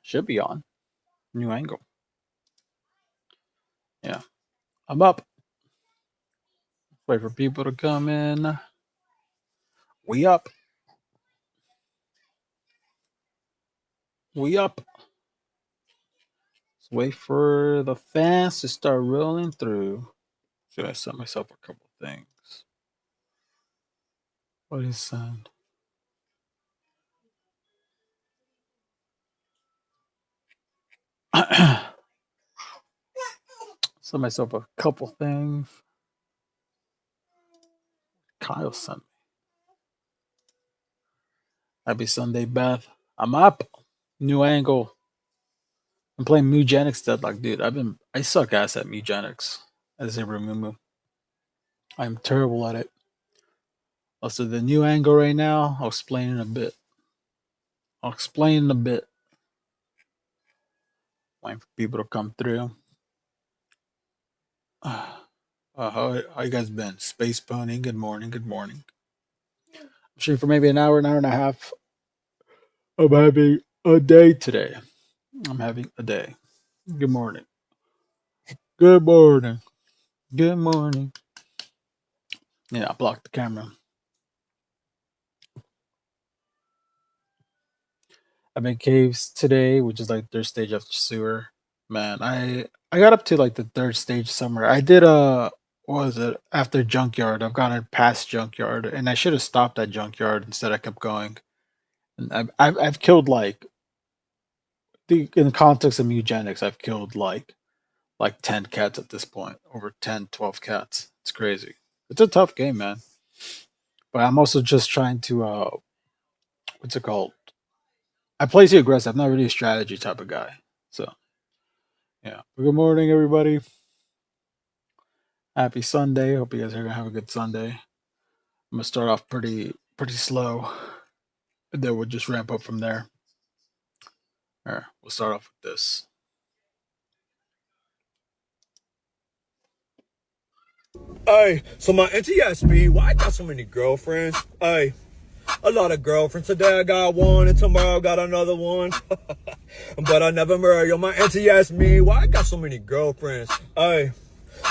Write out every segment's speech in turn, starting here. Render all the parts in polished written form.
Should be on. New angle. Yeah. I'm up. Wait for people to come in. We up. We up. Let's wait for the fans to start rolling through. Should I set myself a couple things? What is sound? Set myself a couple things. Kyle sent me. Happy Sunday, Beth. I'm up. New angle. I'm playing Mugenics Deadlock, dude. I suck ass at Mugenics. As a Remumu. I'm terrible at it. Also, the new angle right now, I'll explain in a bit. Waiting for people to come through. How you guys been? Space Pony, good morning, good morning. I'm sure for maybe an hour and a half. I'm having a day today. I'm having a day. Good morning. Good morning. Good morning. Yeah, I blocked the camera. I'm in caves today, which is like third stage after sewer. Man, I got up to like the third stage somewhere. I did what was it after junkyard? I've gotten past junkyard, and I should have stopped at junkyard. Instead, I kept going. And I've killed like in the context of eugenics, I've killed like 10 cats at this point. Over 10, 12 cats. It's crazy. It's a tough game, man. But I'm also just trying to what's it called? I play too aggressive. I'm not really a strategy type of guy. So yeah. Good morning, everybody. Happy Sunday. Hope you guys are gonna have a good Sunday. I'm gonna start off pretty slow, and then we'll just ramp up from there. All right, we'll start off with this. Hey, so my auntie asked me why I got so many girlfriends. Hey, a lot of girlfriends. Today I got one and tomorrow I got another one. But I never marry. Yo, my auntie asked me why I got so many girlfriends. Hey,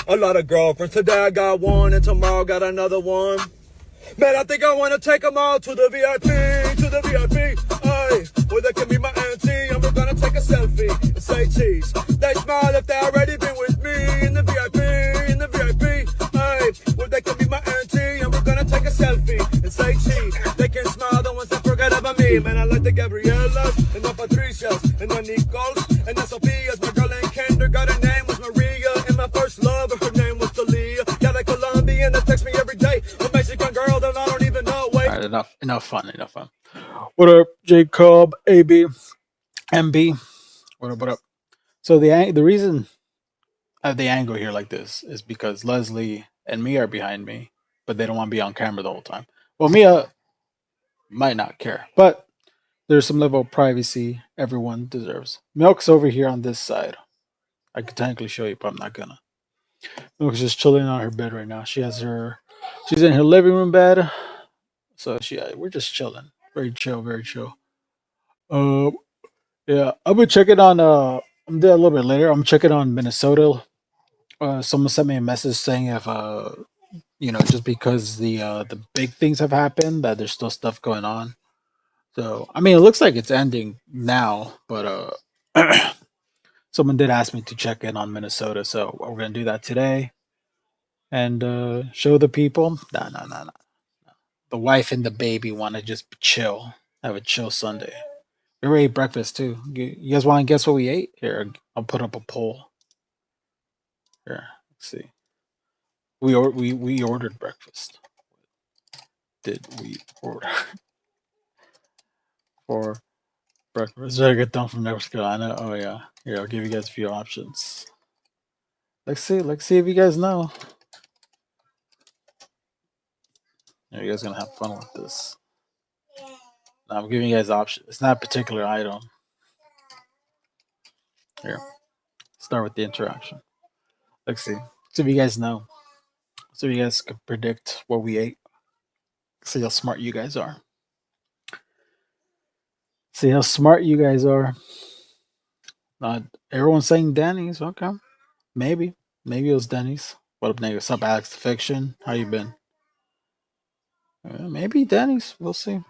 a lot of girlfriends. Today I got one and tomorrow I got another one. Man, I think I want to take them all to the VIP. Hey, where they can meet my auntie and we're gonna take a selfie and say cheese. They smile if they already been with me in the VIP. Hey, where they can meet my auntie and we're gonna take a selfie and say cheese. They can smile the ones that forget about me. Man, I like the Gabrielas and the Patricias and the Nicoles and the Sophias. My girl in kindergarten name was Maria and my first love, her name was Talia. Yeah, they Colombian that text me every day. A Mexican girl that I don't even know. Wait. All right, enough fun. What up, Jacob, AB, MB? What up? What up? So the reason I have the angle here like this is because Leslie and Mia are behind me, but they don't want to be on camera the whole time. Well, Mia might not care, but there's some level of privacy everyone deserves. Milk's over here on this side. I could technically show you, but I'm not gonna. Milk's just chilling on her bed right now. She's in her living room bed, so we're just chilling. Very chill, very chill. Uh, yeah, I'll be checking on. I'm there a little bit later. I'm checking on Minnesota. Someone sent me a message saying if just because the big things have happened, that there's still stuff going on. So I mean, it looks like it's ending now, but someone did ask me to check in on Minnesota, so we're gonna do that today and show the people. No. The wife and the baby want to just chill, have a chill Sunday. We already ate breakfast too. You guys want to guess what we ate? Here, I'll put up a poll. Here, let's see. We ordered breakfast. Did we order for breakfast? Did I get done from North Carolina? Oh yeah. Here, I'll give you guys a few options. Let's see if you guys know. Yeah, you guys gonna have fun with this. Now, I'm giving you guys options. It's not a particular item. Here, start with the interaction. Let's see. See if you guys know. So you guys can predict what we ate. See how smart you guys are. See how smart you guys are. Not everyone's saying Denny's. Okay, maybe, maybe it was Denny's. What up, nigga? What's up, Alex the Fiction? How you been? Maybe Denny's. We'll see.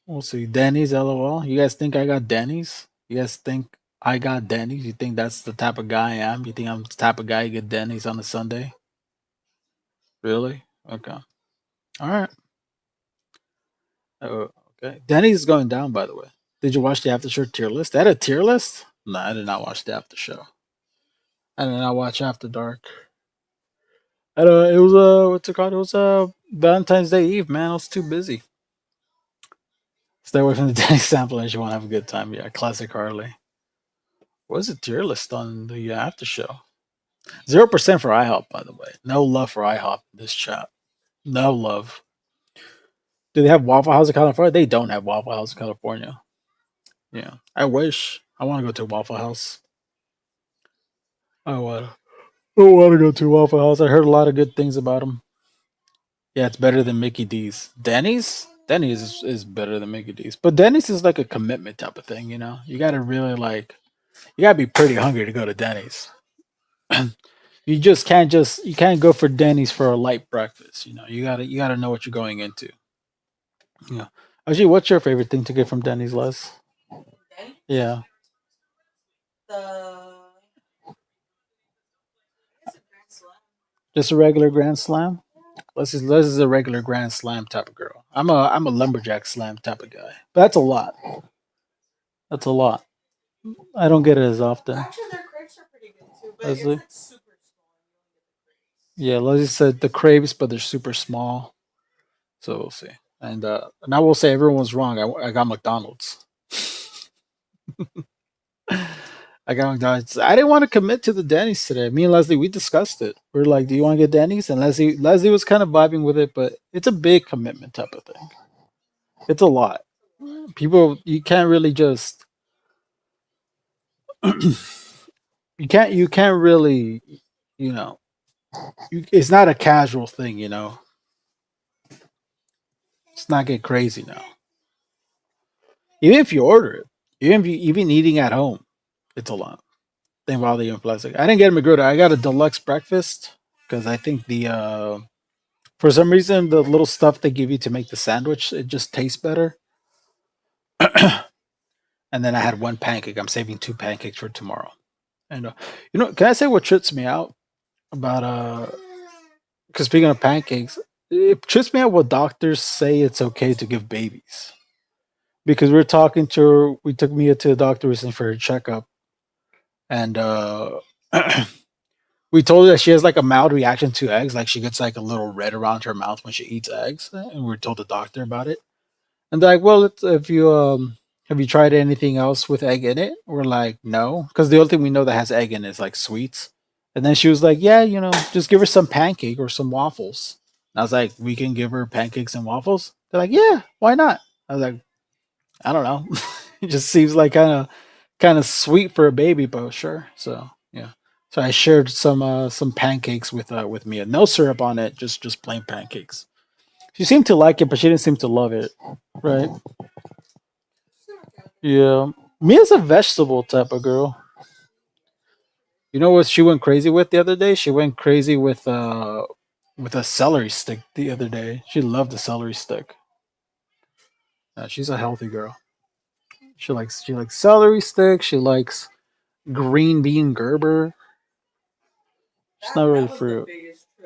We'll see. Denny's, lol. You guys think I got Denny's? You guys think I got Denny's? You think that's the type of guy I am? You think I'm the type of guy you get Denny's on a Sunday? Really? Okay. All right. Oh, okay. Denny's is going down, by the way. Did you watch the after show tier list? They had a tier list? No, I did not watch the after show. I did not watch After Dark. I don't. It was what's it called? It was Valentine's Day Eve. Man, I was too busy. Stay away from the Denny's sample unless you want to have a good time. Yeah, classic Harley. What's the tier list on the after show? 0% for IHOP, by the way. No love for IHOP in this chat. No love. Do they have Waffle House in California? They don't have Waffle House in California. Yeah, I wish. I want to go to Waffle House. I want. I want to go to Waffle House. I heard a lot of good things about them. Yeah, it's better than Mickey D's. Denny's? Denny's is better than Mickey D's. But Denny's is like a commitment type of thing, you know? You gotta really like you gotta be pretty hungry to go to Denny's. You can't go for Denny's for a light breakfast, you know. You gotta know what you're going into. Yeah. Actually, what's your favorite thing to get from Denny's, Les? Yeah. Just a regular Grand Slam? Les is a regular Grand Slam type of girl. I'm a lumberjack slam type of guy. But that's a lot. That's a lot. I don't get it as often. Leslie? Yeah, Leslie said the crepes, but they're super small. So we'll see. And I will say everyone's wrong. I got McDonald's. I got McDonald's. I didn't want to commit to the Denny's today. Me and Leslie, we discussed it. We are like, "Do you want to get Denny's?" And Leslie was kind of vibing with it, but it's a big commitment type of thing. It's a lot. People, you can't really just you can't really you know it's not a casual thing. It's not get crazy now. Even if you order it, even if you even eating at home, it's a lot. Think about the plastic. I didn't get a McGriddle. I got a deluxe breakfast because I think the for some reason the little stuff they give you to make the sandwich it just tastes better. And then I had one pancake. I'm saving two pancakes for tomorrow. And can I say what trips me out about because speaking of pancakes, it trips me out what doctors say it's okay to give babies. Because we are talking to her, we took Mia to the doctor recently for her checkup, and we told her that she has like a mild reaction to eggs, like she gets like a little red around her mouth when she eats eggs, and we told the doctor about it. And they're like, "Well, if you have you tried anything else with egg in it?" We're like, "No," because the only thing we know that has egg in it is like sweets. And then she was like, "Yeah, just give her some pancake or some waffles." And I was like, "We can give her pancakes and waffles." They're like, "Yeah, why not?" I was like, "I don't know." It just seems like kind of sweet for a baby, but sure. So yeah. So I shared some pancakes with Mia. No syrup on it, just plain pancakes. She seemed to like it, but she didn't seem to love it. Right? Yeah. Mia's a vegetable type of girl. You know what she went crazy with the other day? She went crazy with a celery stick the other day. She loved the celery stick. She's a healthy girl. She likes celery stick. She likes green bean Gerber. It's not really fruit.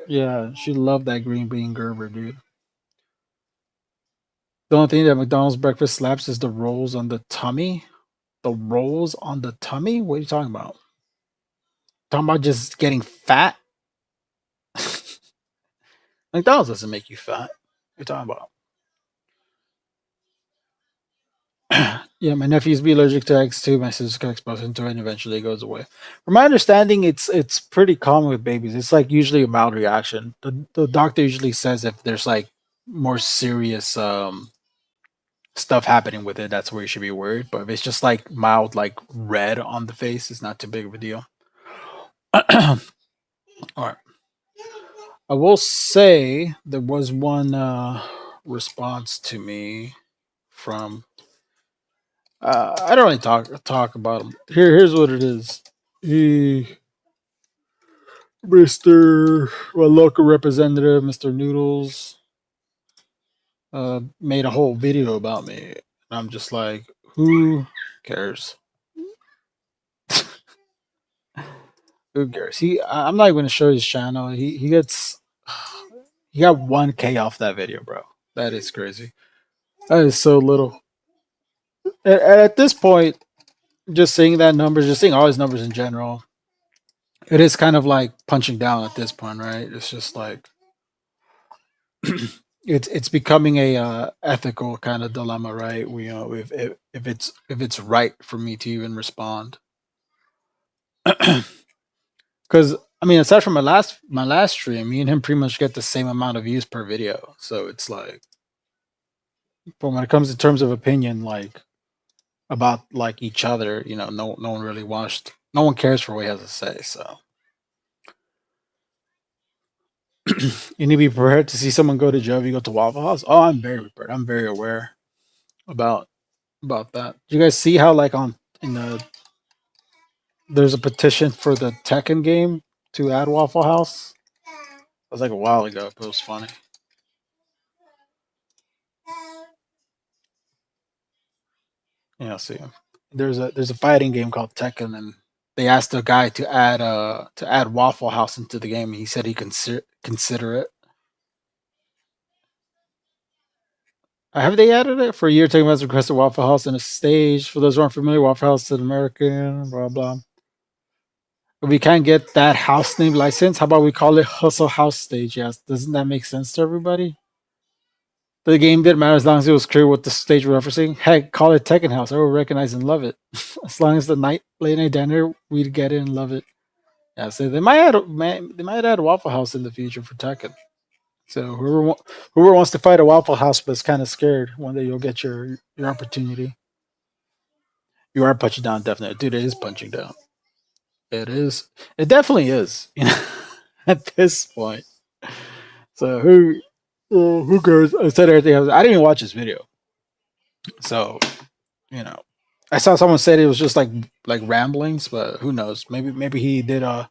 Yeah, she loved that green bean Gerber, dude. The only thing that McDonald's breakfast slaps is the rolls on the tummy. The rolls on the tummy? What are you talking about? Talking about just getting fat? McDonald's doesn't make you fat. What are you talking about? Yeah, my nephews be allergic to eggs too. My sister got exposed to it and eventually it goes away. From my understanding, it's pretty common with babies. It's like usually a mild reaction. The doctor usually says if there's like more serious stuff happening with it, that's where you should be worried. But if it's just like mild, like red on the face, it's not too big of a deal. All right. I will say there was one response to me from I don't really talk about him. Here's what it is. He, Mister, well, local representative, Mister Noodles, made a whole video about me. And I'm just like, who cares? Who cares? I'm not going to show his channel. He got 1K off that video, bro. That is crazy. That is so little. At this point, just seeing that number, just seeing all his numbers in general, it is kind of like punching down at this point, right? It's just like it's becoming a ethical kind of dilemma, right? We if it's right for me to even respond, because I mean, aside from my last stream, me and him pretty much get the same amount of views per video. So it's like, but when it comes to terms of opinion, like about like each other, no one really watched, no one cares for what he has to say. So you need to be prepared to see someone go to jail if you go to Waffle House. Oh, I'm very prepared. I'm very aware about that. Do you guys see how like on in the there's a petition for the Tekken game to add Waffle House? It was like a while ago, but it was funny. Yeah, see, there's a fighting game called Tekken, and they asked a guy to add Waffle House into the game, and he said he consider it. Have they added it for a year? Taking has requested Waffle House in a stage. For those who aren't familiar, Waffle House is an American. Blah blah. If we can't get that house name license, how about we call it Hustle House Stage? Yes, doesn't that make sense to everybody? The game didn't matter as long as it was clear what the stage we're referencing. Heck, call it Tekken House. I would recognize and love it. As long as the late night dinner, we'd get it and love it. Yeah, so they might add Waffle House in the future for Tekken. So whoever wants to fight a Waffle House but is kind of scared, one day you'll get your opportunity. You are punching down, definitely, dude. It is punching down. It is. It definitely is. At this point. So who cares? I said everything. I didn't even watch this video. So you know, I saw someone said it was just like ramblings, but who knows? Maybe he did a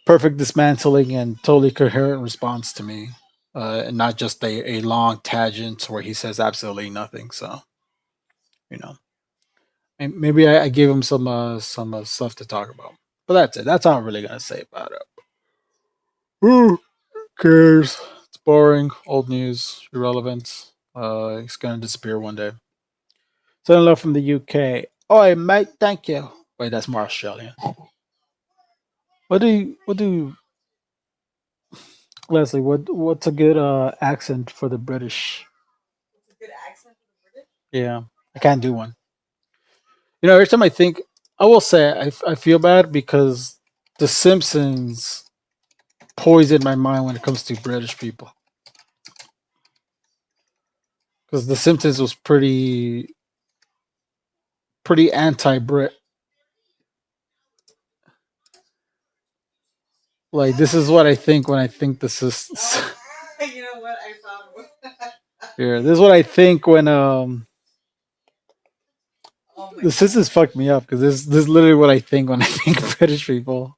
perfect dismantling and totally coherent response to me, and not just a long tangent where he says absolutely nothing. So you know, maybe I gave him some stuff to talk about. But that's it. That's all I'm really gonna say about it. Who cares? It's boring, old news, irrelevant. It's gonna disappear one day. Sending love from the UK. Oi, mate, thank you. Wait, that's more Australian. What do Leslie? What's a good accent for the British? Yeah, I can't do one. Every time I think, I will say I feel bad because The Simpsons poisoned my mind when it comes to British people. Because The Simpsons was pretty anti-Brit. Like this is what I think when I think this is. You know what I thought. Yeah, this is what I think when the Simpsons fucked me up because this is literally what I think when I think British people.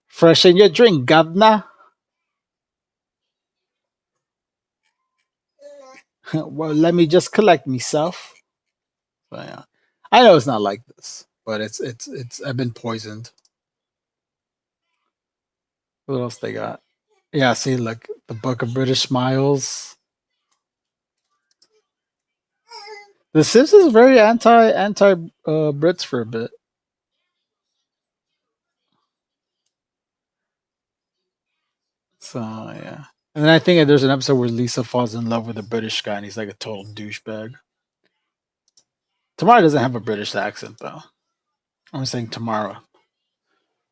Fresh in your drink, governor. Well, let me just collect myself. So, yeah, I know it's not like this, but it's. I've been poisoned. What else they got? Yeah, see, like the Book of British Smiles. The Simpsons is very anti Brits for a bit. So yeah, and then I think there's an episode where Lisa falls in love with a British guy, and he's like a total douchebag. Tomorrow doesn't have a British accent though. I'm saying tomorrow.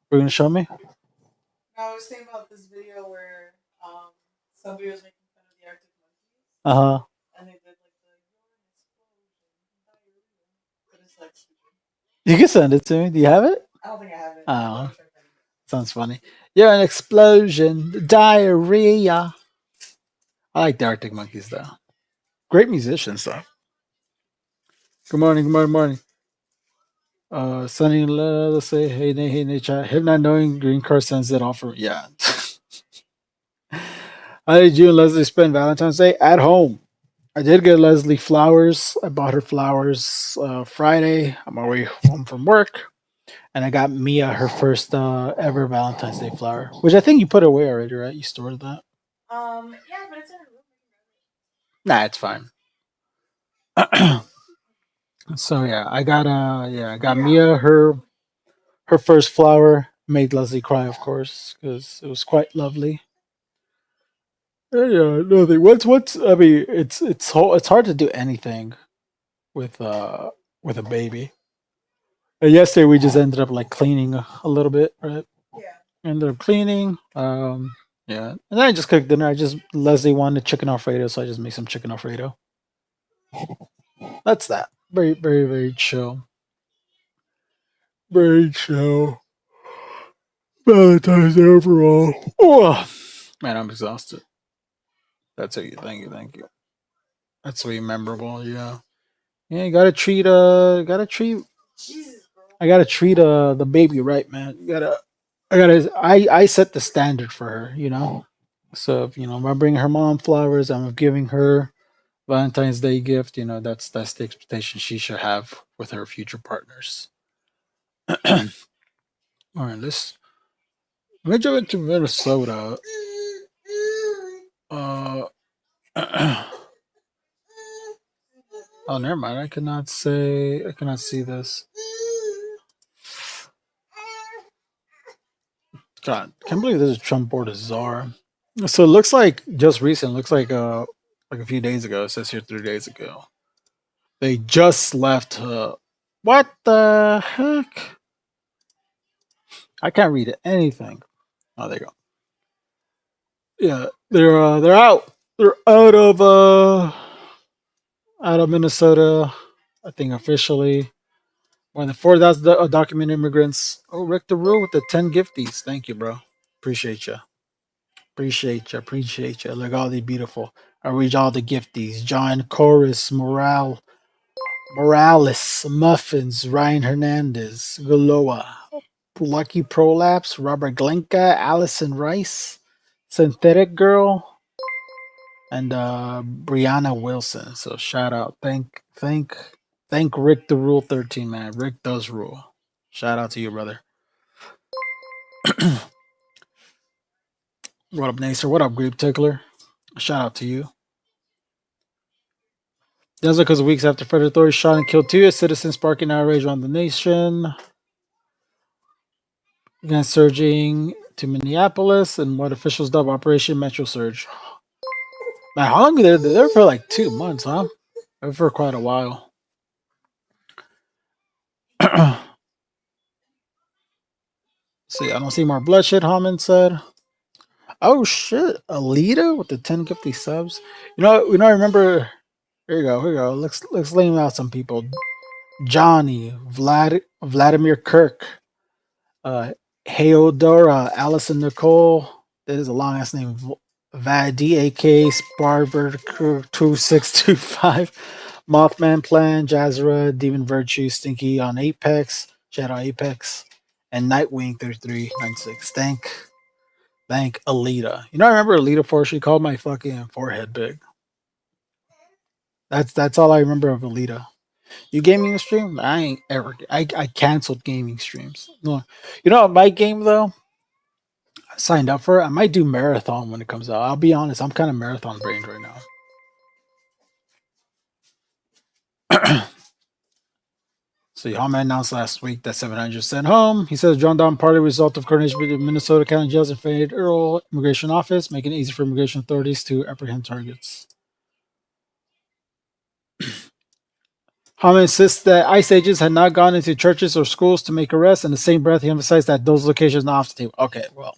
We're gonna show me. Uh huh. You can send it to me. Do you have it? Oh, sounds funny. Yeah, an explosion, diarrhea. I like the Arctic Monkeys though. Great musicians though. Good morning, good morning, morning. Sunny and let's say, hey, Nate, chat. Him not knowing green card sends it off for yeah. How did you and Leslie spend Valentine's Day? At home. I did get Leslie flowers. I bought her flowers Friday on my way home from work. And I got Mia her first ever Valentine's Day flower, which I think you put away already, right? You stored that? Yeah, but it's in her room. Nah, it's fine. So yeah, I got Mia her first flower. Made Leslie cry, of course, because it was quite lovely. Yeah, nothing. What's? I mean, it's hard to do anything with with a baby. And yesterday we just ended up like cleaning a little bit, right? Ended up cleaning. Yeah, and then I just cooked dinner. I just Leslie wanted chicken alfredo, so I just made some chicken alfredo. That's that. Very, very, very chill. Very chill. Valentine's Day overall. Oh, man, I'm exhausted. That's it. Thank you, thank you. That's really memorable. Yeah, yeah. You gotta treat. Gotta treat. I gotta treat the baby right, man. You gotta. I gotta. I set the standard for her. You know. So if, you know, if I'm bringing her mom flowers, I'm giving her Valentine's Day gift. You know, that's the expectation she should have with her future partners. All right, let me jump into Minnesota. Uh, oh, never mind. I cannot say. I cannot see this. God, can't believe this is Trump board is czar. So it looks like just recent. Looks like a few days ago. It says here 3 days ago. They just left. What the heck? I can't read anything. Oh, there you go. Yeah, they're out. They're out of Minnesota. I think officially. More than 4,000 documented immigrants. Oh, Rick the Rule with the 10 gifties. Thank you, bro. Appreciate you. Appreciate you. Appreciate you. Look, all the beautiful. I read all the gifties. John Chorus, Morales, Muffins, Ryan Hernandez, Galoa, Lucky Prolapse, Robert Glenka, Allison Rice, Synthetic Girl, and Brianna Wilson. So shout out. Thank Rick the Rule 13, man. Rick does rule. Shout out to you, brother. What up, Nacer? What up, Grape Tickler? Shout out to you. That's because weeks after federal authorities shot and killed two U.S. citizens, sparking outrage around the nation. Again, surging to Minneapolis and what officials dub Operation Metro Surge. Man, how long they're there for? Like 2 months, huh? They're for quite a while. See, I don't see more bloodshed. Hammond said. Oh shit, Alita with the 1050 subs. I remember. Here you go. Here you go. Let's name out some people. Johnny, Vladimir Kirk, uh, Heodora, Allison Nicole. That is a long ass name. Vadi, aka Sparver 2625, Mothman Plan, Jazra, Demon Virtue, Stinky on Apex, Shadow Apex, and Nightwing 3396. Thank Alita. I remember Alita for she called my fucking forehead big. That's all I remember of Alita. You gaming stream? I ain't ever. I canceled gaming streams. No, my game though. I signed up for it. I might do marathon when it comes out. I'll be honest. I'm kind of marathon brained right now. So Yama announced last week that 700 sent home. He says drawn down partly result of coordination between Minnesota County Jails and Fayette Earl Immigration Office, making it easy for immigration authorities to apprehend targets. Hama insists that ICE agents had not gone into churches or schools to make arrests. In the same breath, he emphasized that those locations are not off the table. Okay, well,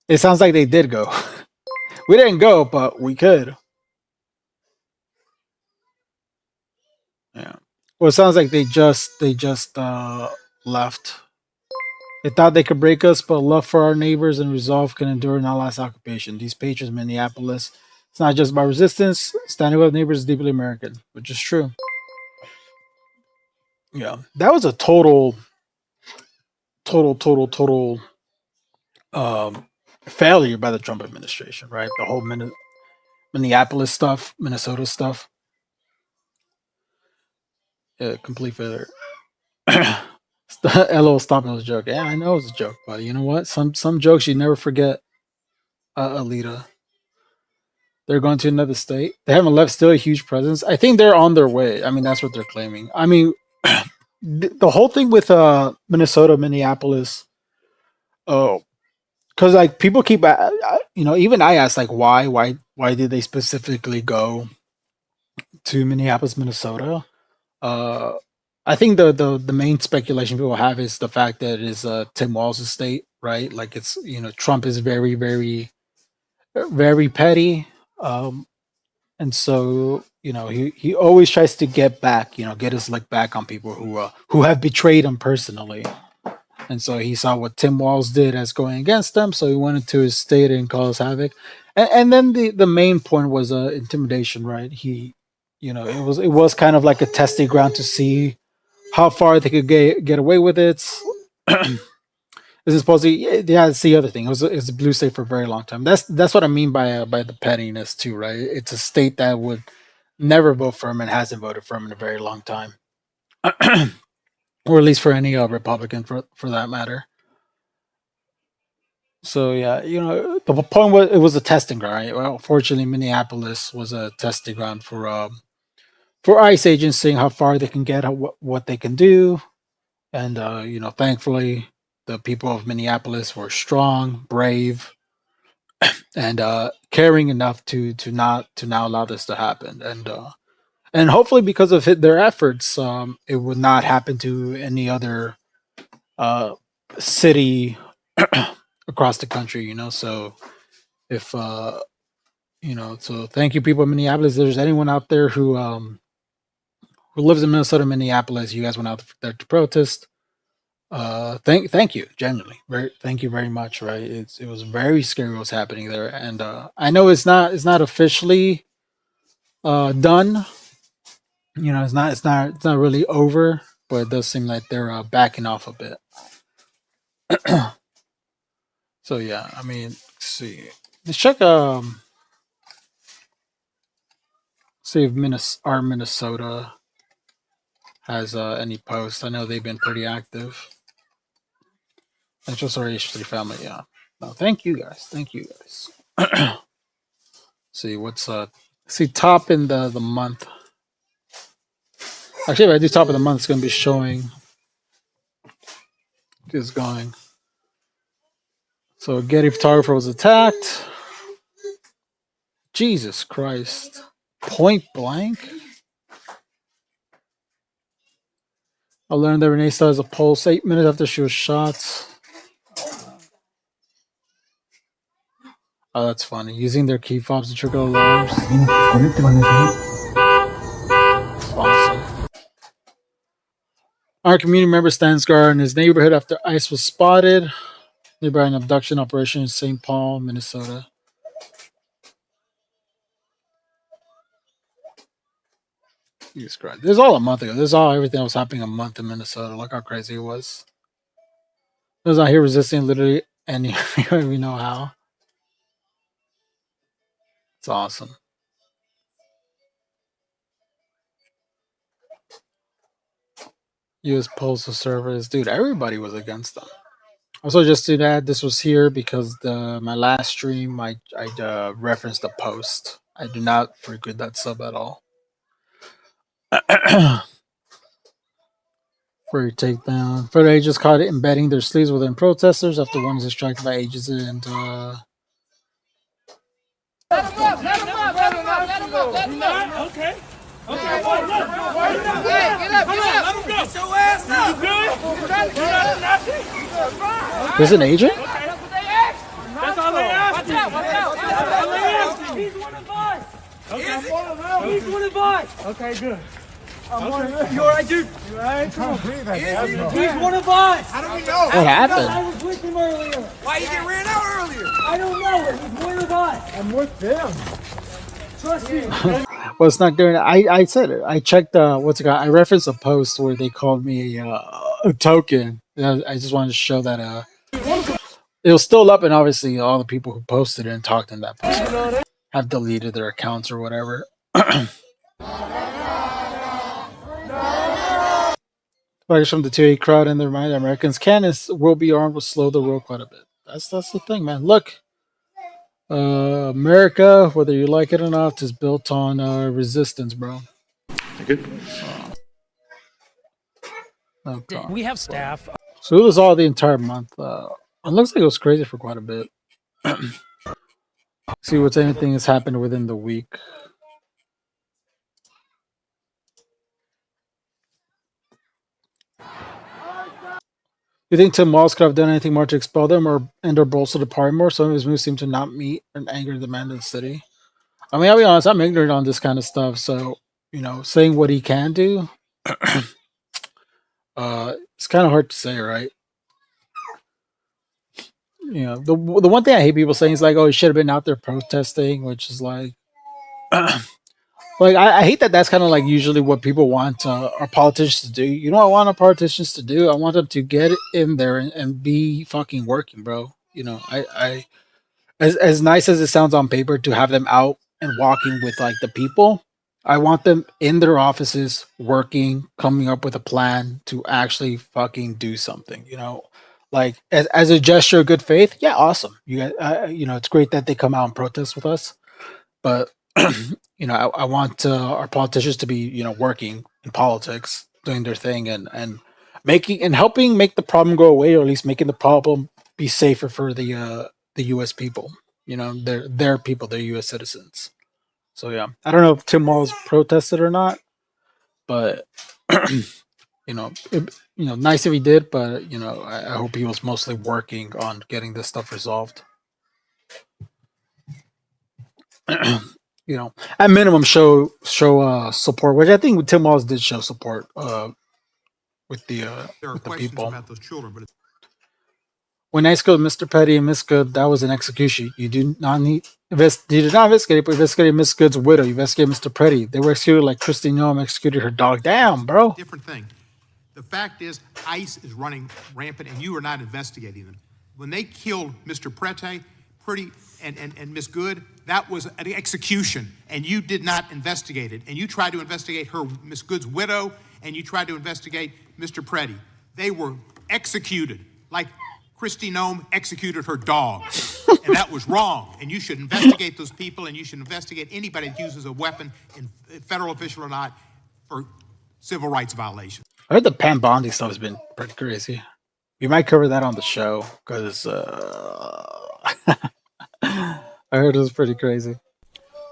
it sounds like they did go. We didn't go, but we could. Yeah. Well, it sounds like they just left. They thought they could break us, but love for our neighbors and resolve can endure not last occupation. These patrons, Minneapolis, It's not just about resistance. Standing with neighbors is deeply American, which is true. Yeah, that was a total um, failure by the Trump administration, right? The whole Minneapolis stuff, Minnesota stuff, complete failure. LO, stop, it was a joke. Yeah, I know it was a joke, but you know what? Some jokes you never forget. Alita, they're going to another state. They haven't left. Still a huge presence. I think they're on their way. I mean, that's what they're claiming. I mean, the whole thing with Minnesota, Minneapolis. Oh, because like people keep, even I asked like why did they specifically go to Minneapolis, Minnesota? Uh, I think the main speculation people have is the fact that it is Tim Walz' estate, right? Like it's Trump is very petty, and so he always tries to get back, get his lick back on people who have betrayed him personally. And so he saw what Tim Walz did as going against them, so he went into his state and caused havoc. And then the main point was intimidation, right? It was kind of like a testing ground to see how far they could get away with it. This is supposed to, yeah, it's the other thing. It's a blue state for a very long time. That's what I mean by the pettiness too, right? It's a state that would never vote for him and hasn't voted for him in a very long time, or at least for any Republican for that matter. So yeah, the point was it was a testing ground, right? Well, fortunately, Minneapolis was a testing ground for ICE agents, seeing how far they can get, what they can do, and thankfully, the people of Minneapolis were strong, brave, and caring enough to not allow this to happen, and hopefully because of their efforts, it would not happen to any other city across the country. So if so thank you, people of Minneapolis. If there's anyone out there who lives in Minnesota, Minneapolis, you guys went out there to protest. Thank you, genuinely. Thank you very much. Right, it was very scary what's happening there, and I know it's not officially done. It's not really over, but it does seem like they're backing off a bit. So yeah, I mean, let's see. Let's check. See if our Minnesota has any posts. I know they've been pretty active. That's just our H3 family, yeah. No, thank you guys. Thank you guys. See what's top in the month. Actually, if I do top of the month, it's gonna be showing is going. So Getty photographer was attacked. Jesus Christ. Point blank. I learned that Renee still has a pulse 8 minutes after she was shot. Oh, that's funny. Using their key fobs to trigger alarms. Awesome. Our community member stands guard in his neighborhood after ICE was spotted nearby an abduction operation in St. Paul, Minnesota. Jesus Christ. This is all a month ago. This is all everything that was happening a month in Minnesota. Look how crazy it was. I was out here resisting literally any we know how. It's awesome. U.S. Postal Service. Dude, everybody was against them. Also, just to add, this was here because my last stream, I referenced a post. I do not frequent that sub at all. For your takedown. Federal agents caught it embedding their sleeves within protesters after one is distracted by agents and Okay. Okay, get up. Get your ass up. You good? There's an agent? That's all they asked. Watch out. He's one of us. Okay, I'm one of them. He's one of us. Okay, good. I'm one of them. You alright, dude? You alright? Come on. He's one of us. How do we know? What happened? I was with him earlier. Why you get ran out earlier? I don't know. He's one of us. I'm with them. Trust me. Well, it's not doing it. I said it. I checked. What's it called? I referenced a post where they called me a token. I just wanted to show that it was still up, and obviously all the people who posted it and talked in that post have deleted their accounts or whatever. Fighters from the 2A crowd and the reminder Americans can and will be armed will slow the road quite a bit. That's the thing, man. Look, America, whether you like it or not, is built on resistance, bro. Good. Oh, God. We have staff. So it was all the entire month. It looks like it was crazy for quite a bit. See what's anything has happened within the week. You think Tim Walz could have done anything more to expel them or bolster the party more? Some of his moves seem to not meet an angry demand of the city. I mean, I'll be honest, I'm ignorant on this kind of stuff, so saying what he can do, it's kind of hard to say, right? The one thing I hate people saying is like, "Oh, he should have been out there protesting," which is like, like I hate that. That's kind of like usually what people want our politicians to do. You know what I want our politicians to do? I want them to get in there and be fucking working, bro. I as nice as it sounds on paper to have them out and walking with like the people, I want them in their offices working, coming up with a plan to actually fucking do something. Like as a gesture of good faith, yeah, awesome. It's great that they come out and protest with us, but I want our politicians to be working in politics, doing their thing, and making and helping make the problem go away, or at least making the problem be safer for the U.S. people. Their people, they're U.S. citizens. So yeah, I don't know if Tim Walz protested or not, but nice if he did. But I hope he was mostly working on getting this stuff resolved. At minimum, show support, which I think Tim Walz did show support with the people. About those children, but When I killed Mr. Petty and Miss Good, that was an execution. You do not investigate, but investigated Miss Good's widow. You investigated Mr. Petty. They were executed like Christy Noam executed her dog. Damn, bro. different thing. The fact is, ICE is running rampant, and you are not investigating them. When they killed Mr. Pretty and Miss Good, that was an execution, and you did not investigate it. And you tried to investigate Miss Good's widow, and you tried to investigate Mr. Pretty. They were executed like Christy Noam executed her dog, and that was wrong. And you should investigate those people, and you should investigate anybody that uses a weapon, federal official or not, for civil rights violations. I heard the Pam Bondi stuff has been pretty crazy. We might cover that on the show because I heard it was pretty crazy.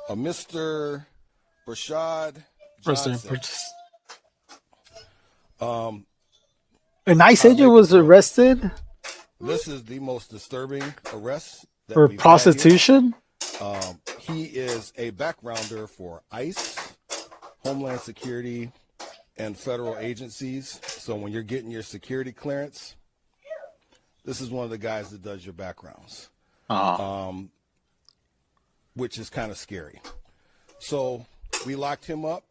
Mr. Rashad Johnson. An ICE agent was arrested This is the most disturbing arrest that for we've had prostitution. here. He is a backgrounder for ICE, Homeland Security, and federal agencies. So when you're getting your security clearance, this is one of the guys that does your backgrounds, which is kind of scary. So we locked him up,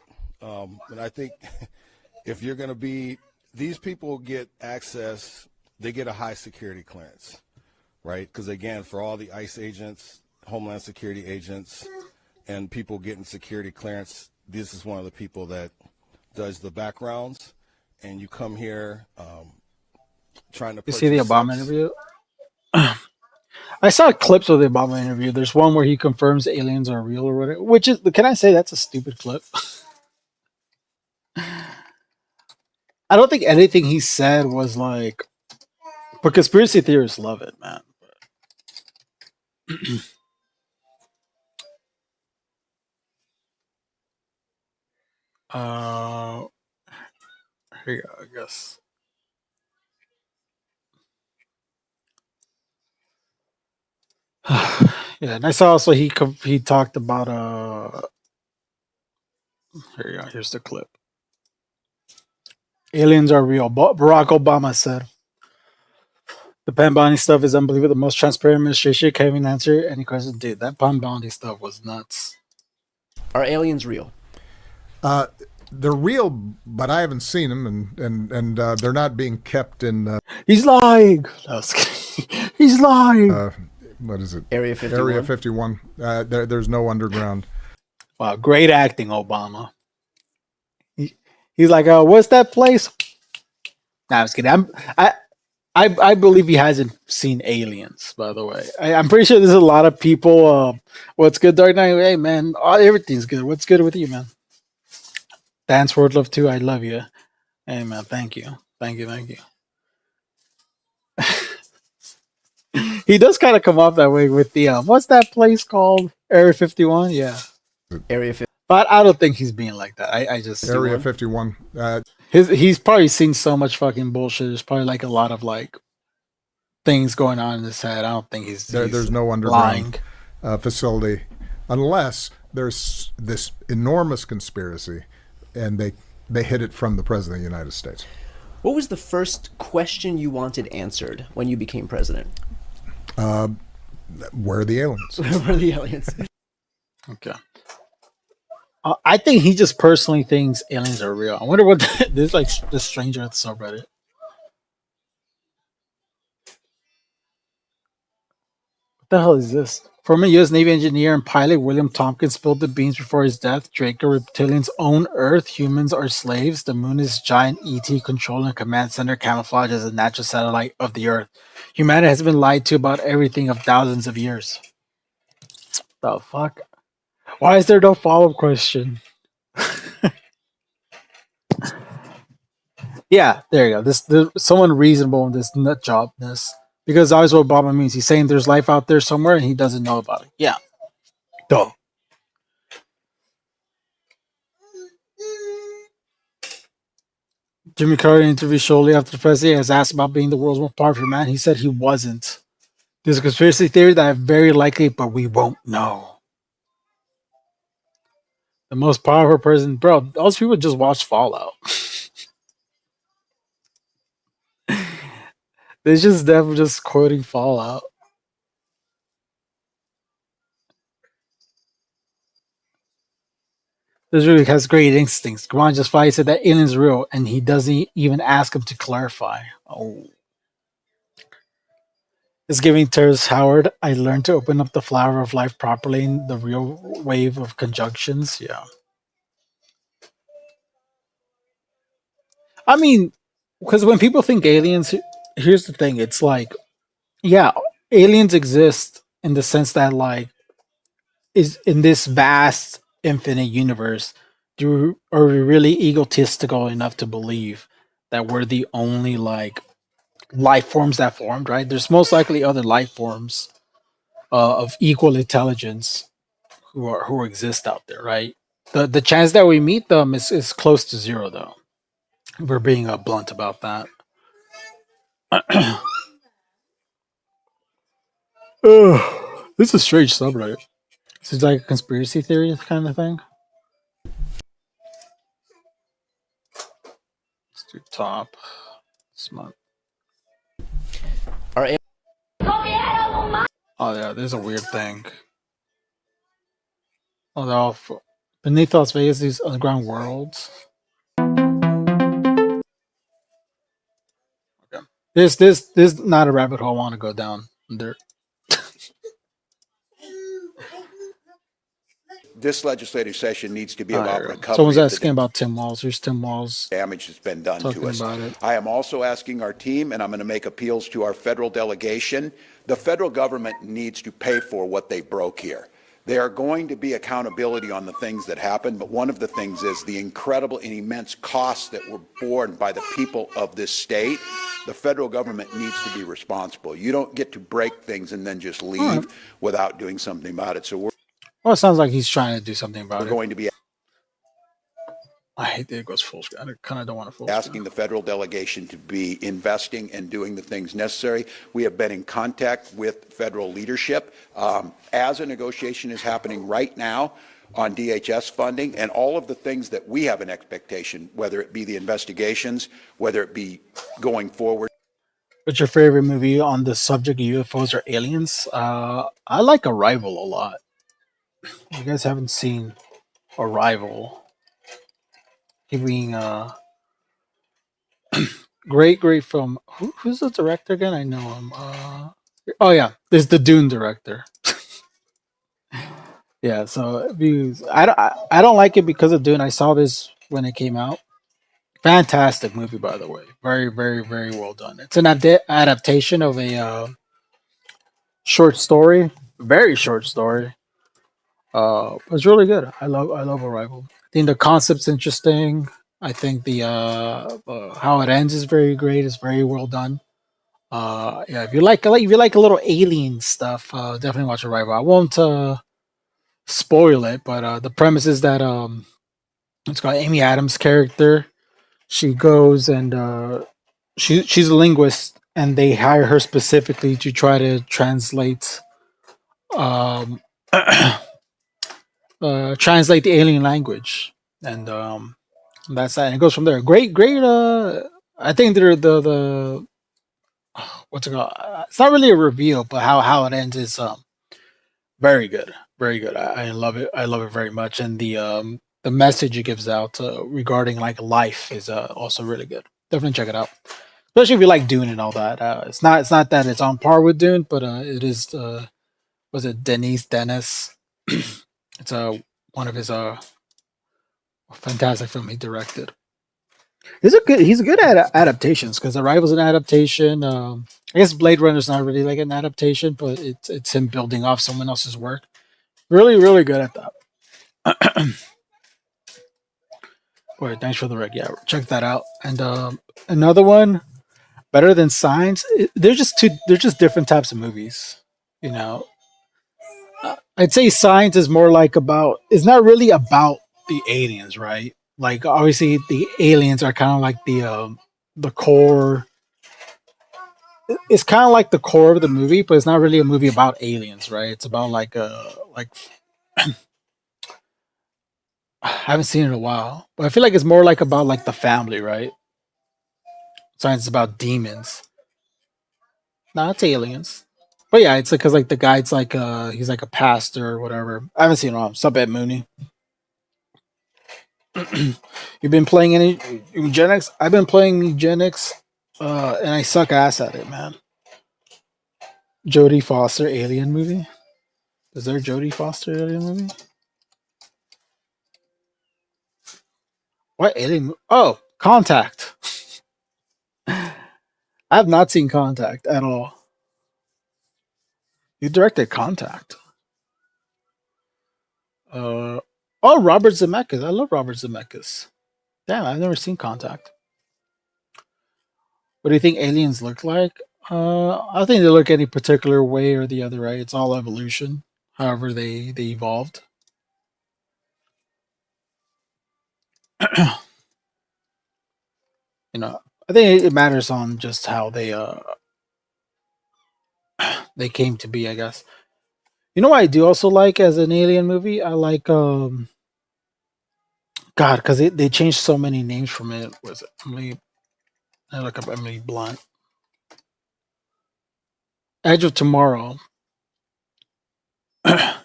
and I think if you're going to be, these people get access, they get a high security clearance, right? Because again, for all the ICE agents, Homeland Security agents, and people getting security clearance, this is one of the people that does the backgrounds. And you come here trying to. You see the Obama interview? I saw clips of the Obama interview. There's one where he confirms aliens are real or whatever. Which is, can I say that's a stupid clip? I don't think anything he said was like. But conspiracy theorists love it, man. Here you go, I guess. Yeah, and I saw also he talked about here you go, here's the clip. Aliens are real. Barack Obama said. The Pam Bondi stuff is unbelievable. The most transparent administration can't even answer any question. Dude, that Pam Bondi stuff was nuts. Are aliens real? They're real, but I haven't seen them, and they're not being kept in. He's lying. No, I was kidding. He's lying. What is it? Area 51? Area 51. There's no underground. Wow, great acting, Obama. He's like, what's that place? Nah, I was kidding. I believe he hasn't seen Aliens, by the way. I'm pretty sure there's a lot of people. What's good, Dark Knight? Hey, man, everything's good. What's good with you, man? Dance World Love 2, I love you. Hey, man, thank you. Thank you. He does kind of come off that way with the, what's that place called? Area 51? Yeah. Area 51. But I don't think he's being like that. I just Area 51. He's probably seen so much fucking bullshit. There's probably like a lot of like things going on in his head. I don't think he's there's no underground facility unless there's this enormous conspiracy, and they hid it from the president of the United States. What was the first question you wanted answered when you became president? Where are the aliens? Where are the aliens? Okay. I think he just personally thinks aliens are real. I wonder what this like the stranger at the subreddit. What the hell is this? Former U.S. Navy engineer and pilot William Tompkins spilled the beans before his death. Draco reptilians own Earth. Humans are slaves. The moon is giant ET control and command center camouflage as a natural satellite of the Earth. Humanity has been lied to about everything of thousands of years. The fuck? Why is there no follow-up question? Yeah, there you go. There's someone reasonable in this nut jobness. Because that's what Obama means. He's saying there's life out there somewhere and he doesn't know about it. Yeah. Duh. Jimmy Carter interviewed shortly after the president was asked about being the world's most powerful man. He said he wasn't. There's a conspiracy theory that very likely, but we won't know. The most powerful person, bro. Those people just watch Fallout. They just them just quoting Fallout. This really has great instincts. Gron just finally said that alien's real, and he doesn't even ask him to clarify. Oh. It's giving Terrence Howard. I learned to open up the flower of life properly in the real wave of conjunctions. Yeah. I mean, because when people think aliens, here's the thing. It's like, yeah, aliens exist in the sense that, like, is in this vast, infinite universe, are we really egotistical enough to believe that we're the only, like, life forms that formed, right? There's most likely other life forms of equal intelligence who exist out there, right? The chance that we meet them is close to zero, though. We're being blunt about that. This is a strange subreddit. This is like a conspiracy theory kind of thing. Let's do top. Smart. Are Oh yeah, there's a weird thing. Oh, they're all beneath Las Vegas, these underground worlds. Okay. This not a rabbit hole I want to go down. There. This legislative session needs to be about recovery. Someone's asking about Tim Walz. Here's Tim Walz. Damage that's been done to us. About it. I am also asking our team, and I'm going to make appeals to our federal delegation. The federal government needs to pay for what they broke here. There are going to be accountability on the things that happened, but one of the things is the incredible and immense costs that were borne by the people of this state. The federal government needs to be responsible. You don't get to break things and then just leave without doing something about it. So Well, it sounds like he's trying to do something about we're it. going to be I hate that it goes full screen. I kind of don't want to full asking the federal delegation to be investing and doing the things necessary. We have been in contact with federal leadership as a negotiation is happening right now on DHS funding and all of the things that we have an expectation, whether it be the investigations, whether it be going forward. What's your favorite movie on the subject of UFOs or aliens? I like Arrival a lot. You guys haven't seen Arrival. Giving great film. Who's the director again? I know him. Oh yeah, this is the Dune director. Yeah, so views. I don't like it because of Dune. I saw this when it came out. Fantastic movie, by the way. Very well done. It's an adaptation of a short story, very short story. It's really good. I love Arrival. I think the concept's interesting. I think the how it ends is very great. It's very well done. Yeah, if you like a little alien stuff, definitely watch Arrival. I won't spoil it, but the premise is that it's got Amy Adams' character. She goes and she's a linguist, and they hire her specifically to try to translate um, translate the alien language, and that's that. And it goes from there. Great. I think they're the what's it called? It's not really a reveal, but how it ends is very good, very good. I love it. I love it very much, and the message it gives out regarding like life is also really good. Definitely check it out, especially if you like Dune and all that. It's not that it's on par with Dune, but it is. Was it Denise Dennis? It's one of his fantastic film he directed. He's a good at adaptations because Arrival's an adaptation. I guess Blade Runner's not really like an adaptation, but it's him building off someone else's work. Really good at that. Boy, thanks for the reg. Yeah, check that out. And another one, better than Signs. They're just two. They're just different types of movies. You know, I'd say Signs is more like about. It's not really about the aliens, right? Like obviously the aliens are kind of like the core. It's kind of like the core of the movie, but it's not really a movie about aliens, right? It's about like I haven't seen it in a while, but I feel like it's more like about like the family, right? Science is about demons, not aliens. But yeah, it's because like the guy's like he's like a pastor or whatever. I haven't seen it all. Sup, Ed Mooney? You've been playing any eugenics? I've been playing eugenics, and I suck ass at it, man. Jodie Foster alien movie? Is there a Jodie Foster alien movie? What alien? Oh, Contact. I have not seen Contact at all. You directed Contact. Oh, Robert Zemeckis. I love Robert Zemeckis. Damn, I've never seen Contact. What do you think aliens look like? I think they look any particular way or the other, right? It's all evolution. However, they evolved. You know, I think it matters on just how they came to be, I guess. You know what I do also like as an alien movie? I like God, because they changed so many names from it. Was it Emily? I look up Emily Blunt. Edge of Tomorrow. It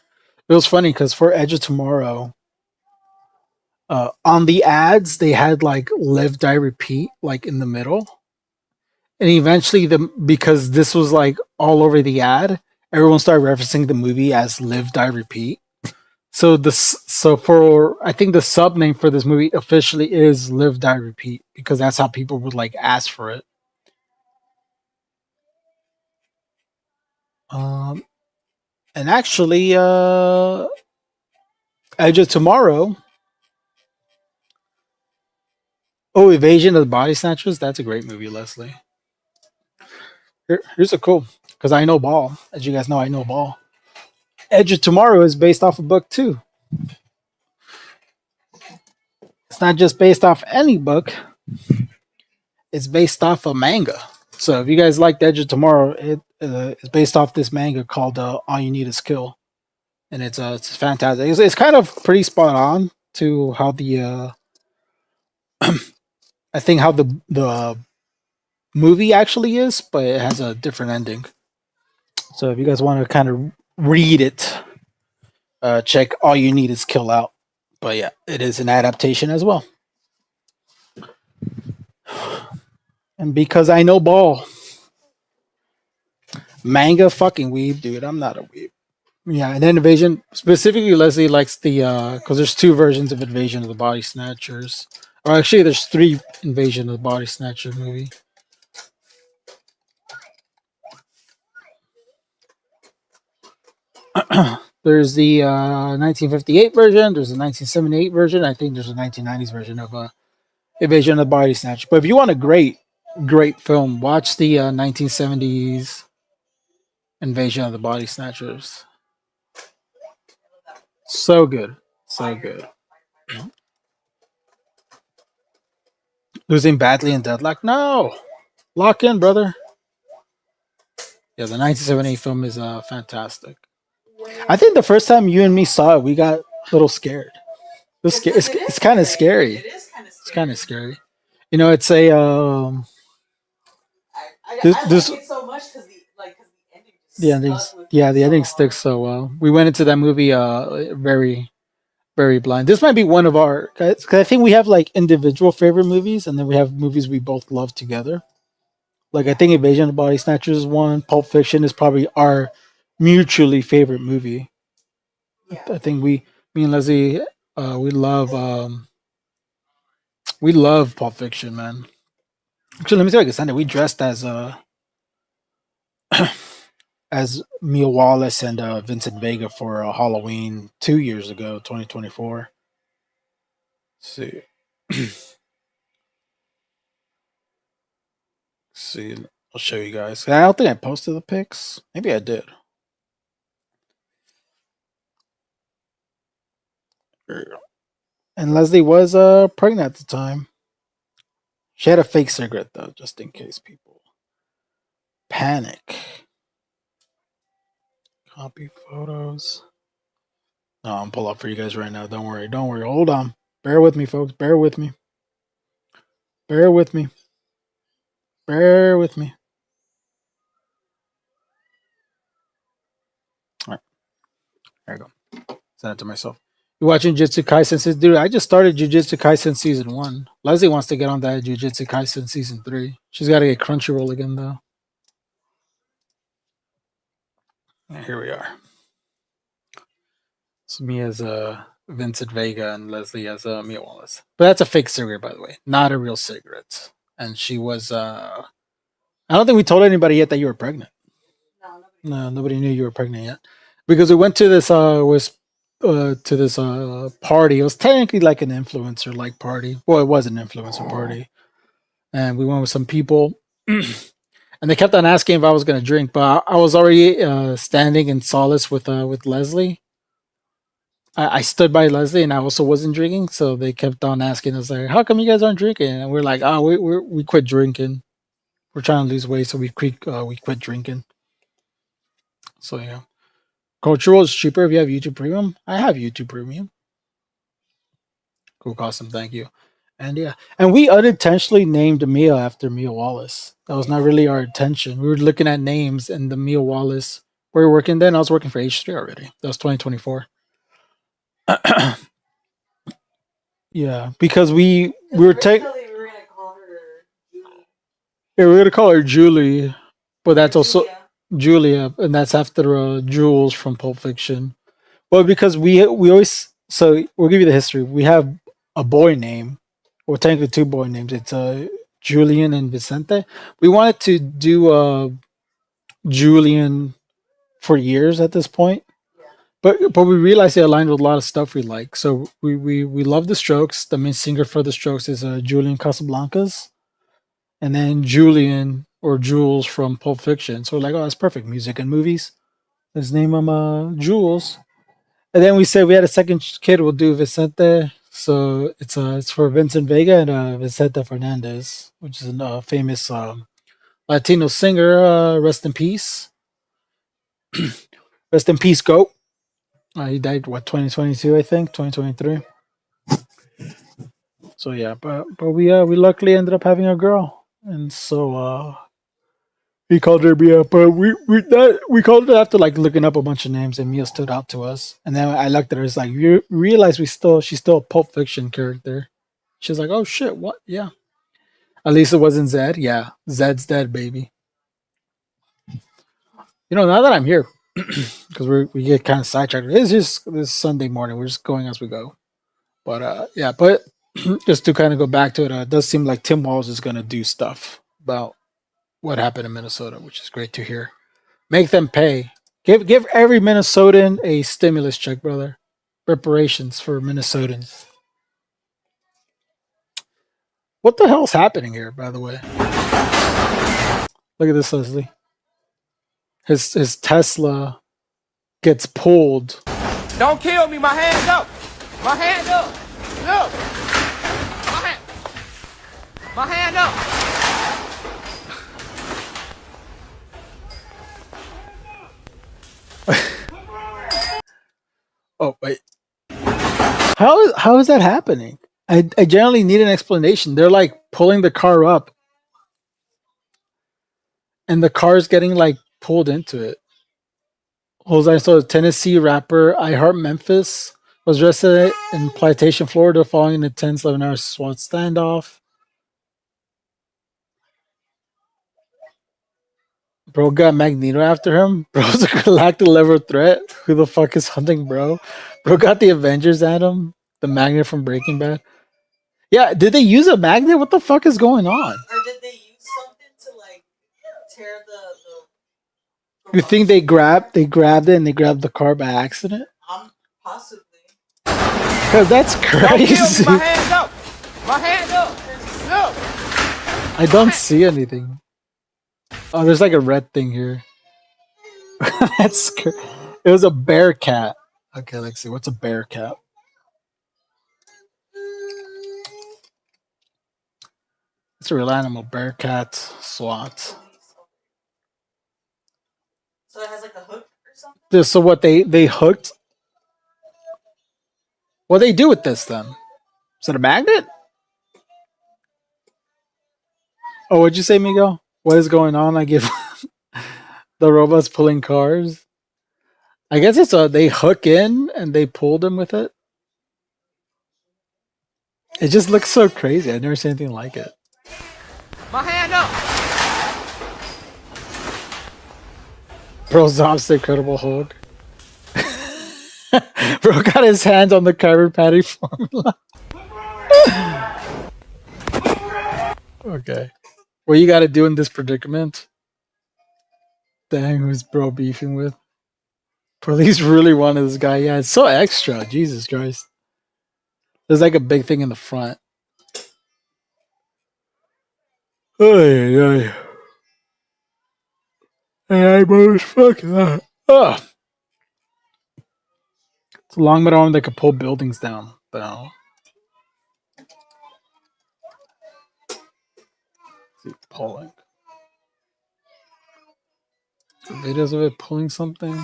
was funny because for Edge of Tomorrow, on the ads they had like Live Die Repeat like in the middle, and eventually because this was like all over the ad, everyone started referencing the movie as Live Die Repeat. So for I think the sub name for this movie officially is Live Die Repeat because that's how people would like ask for it. And actually, Edge of Tomorrow. Oh, Evasion of the Body Snatchers. That's a great movie, Leslie. Here's a cool because I know ball. As you guys know, I know ball. Edge of Tomorrow is based off a book too. It's not just based off any book. It's based off a manga. So if you guys like Edge of Tomorrow, it's based off this manga called All You Need Is Kill, and it's fantastic. It's kind of pretty spot on to how the I think how the movie actually is, but it has a different ending. So if you guys want to kind of read it, check All You Need Is Kill out. But yeah, it is an adaptation as well. And because I know ball, manga fucking weeb, dude. I'm not a weeb. Yeah, and then Invasion specifically, Leslie likes the because there's two versions of Invasion of the Body Snatchers. Or actually, there's three Invasion of the Body Snatcher movie. There's the 1958 version. There's the 1978 version. I think there's a 1990s version of Invasion of the Body Snatcher. But if you want a great film, watch the 1970s Invasion of the Body Snatchers. So good. So good. Losing badly in Deadlock? No. Lock in, brother. Yeah, the 1978 film is fantastic. I think the first time you and me saw it, we got a little scared. It's kind of scary. It's kind of scary. You know, it's a this so much because the ending. Yeah, the ending sticks so well. We went into that movie very very blind. This might be one of our cause I think we have like individual favorite movies, and then we have movies we both love together. Like I think Invasion of the Body Snatchers is one. Pulp Fiction is probably our mutually favorite movie. I think me and Leslie, we love Pulp Fiction, man. Actually, let me see if I can send it. We dressed as Mia Wallace and Vincent Vega for Halloween 2 years ago, 2024. Let's see. See, I'll show you guys. I don't think I posted the pics. Maybe I did. There you go. And Leslie was pregnant at the time. She had a fake cigarette though, just in case people panic. Copy photos. No, I'm pull up for you guys right now. Don't worry. Don't worry. Hold on. Bear with me, folks. Bear with me. Bear with me. Bear with me. All right. There you go. Send it to myself. You watching Jujutsu Kaisen? Dude, I just started Jujutsu Kaisen season 1. Leslie wants to get on that Jujutsu Kaisen season 3. She's got to get Crunchyroll again, though. And here we are. It's me as Vincent Vega and Leslie as Mia Wallace. But that's a fake cigarette, by the way. Not a real cigarette. And she was... I don't think we told anybody yet that you were pregnant. No, nobody knew you were pregnant yet. Because we went to this party. It was technically like an influencer like party. Well, it was an influencer party, and we went with some people, and they kept on asking if I was going to drink, but I was already standing in solace with Leslie. I stood by Leslie, and I also wasn't drinking, so they kept on asking us like, "How come you guys aren't drinking?" And we're like, "Oh, we quit drinking. We're trying to lose weight, so we quit drinking." So yeah. Crunchyroll is cheaper if you have YouTube Premium. I have YouTube Premium. Cool, awesome, thank you. And yeah, and we unintentionally named Mia after Mia Wallace. That was not really our intention. We were looking at names, and the Mia Wallace. We were working then. I was working for H3 already. That was 2024. Yeah, because we were taking. Yeah, we're gonna call her Julie, but that's also Julia, and that's after Jules from Pulp Fiction. Well, because we always we'll give you the history. We have a boy name, or technically two boy names. It's Julian and Vicente. We wanted to do Julian for years at this point, but we realized it aligned with a lot of stuff we like. So we love the Strokes. The main singer for the Strokes is Julian Casablancas, and then Julian or Jules from Pulp Fiction. So we're like, oh, that's perfect. Music and movies. Let's name him Jules. And then we said we had a second kid. We'll do Vicente. So it's for Vincent Vega and Vicente Fernandez, which is a famous Latino singer. Rest in peace. Rest in peace, Goat. He died 2022, I think, 2023. So yeah, but we luckily ended up having a girl, and so He called her Mia, but we called her after like looking up a bunch of names, and Mia stood out to us. And then I looked at her, it's like you realize she's still a Pulp Fiction character. She's like, oh shit, what? Yeah. At least it wasn't Zed. Yeah, Zed's dead, baby. You know, now that I'm here, because we get kind of sidetracked. It's just this Sunday morning. We're just going as we go. But yeah, but just to kind of go back to it, it does seem like Tim Walz is going to do stuff about what happened in Minnesota, which is great to hear. Make them pay. Give every Minnesotan a stimulus check, brother. Reparations for Minnesotans. What the hell's happening here, by the way? Look at this, Leslie. His Tesla gets pulled. Don't kill me. My hands up. My hand up. Look. My hand up. Oh wait. How is that happening? I generally need an explanation. They're like pulling the car up, and the car's getting like pulled into it. Jose, so Tennessee rapper I Heart Memphis was arrested in Plantation, Florida, following an intense 11-hour SWAT standoff. Bro got Magneto after him. Bro's a galactic level threat. Who the fuck is hunting, bro? Bro got the Avengers at him. The magnet from Breaking Bad. Yeah, did they use a magnet? What the fuck is going on? Or did they use something to like tear the You think they grabbed it and they grabbed the car by accident? possibly. Cause that's Don't kill crazy. me. My hands up. My hands up. Look. I don't see anything. Oh, there's like a red thing here. That's it was a bear cat. Okay, let's see. What's a bear cat? It's a real animal. Bear cat SWAT. So it has like a hook or something? So what they hooked? What they do with this then? Is it a magnet? Oh, what'd you say, Miguel? What is going on? I give the robots pulling cars. I guess it's they hook in and they pulled them with it. It just looks so crazy. I've never seen anything like it. My hand up. Bro Zom's the Incredible Hulk. Bro got his hands on the carbon patty formula. Okay. What you gotta do in this predicament? Dang, who's bro beefing with? Police really wanted this guy. Yeah, it's so extra. Jesus Christ. There's like a big thing in the front. Ay, ay. Hey, motherfucker. Oh. It's a long metal arm that could pull buildings down. But see, pulling. Videos of it pulling something.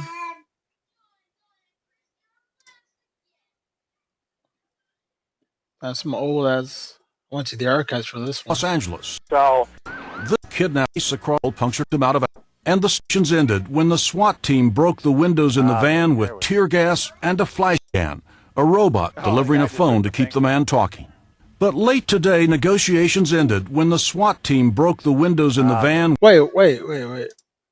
That's some old ass. I went to the archives for this one. Los Angeles. So The kidnappers across punctured him out of and the sessions ended when the SWAT team broke the windows in the van with tear gas and a flash can, a robot delivering a phone to keep the man talking. But late today, negotiations ended when the SWAT team broke the windows in the van. Wait.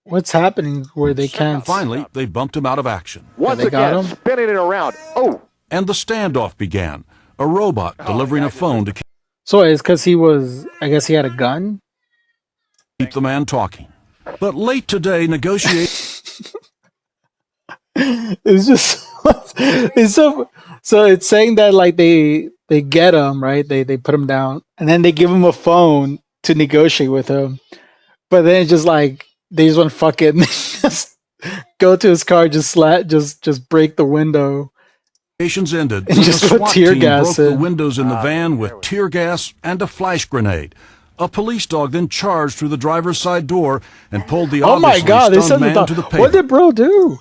What's happening where they can't? Finally, they bumped him out of action. Once they got him? spinning it around. Oh. And the standoff began, a robot delivering a phone to So it's because he was, I guess he had a gun? keep the man talking. But late today, negotiations... It's just, it's so it's saying that like they get him, right? They put him down and then they give him a phone to negotiate with him. But then it's just like, they just want to fuck it and just go to his car, just break the window. ended And when just the put SWAT tear team gas broke the in. windows in the van with tear gas and a flash grenade. A police dog then charged through the driver's side door and pulled the Oh my obviously god, they stunned said man to the pavement. what did bro do?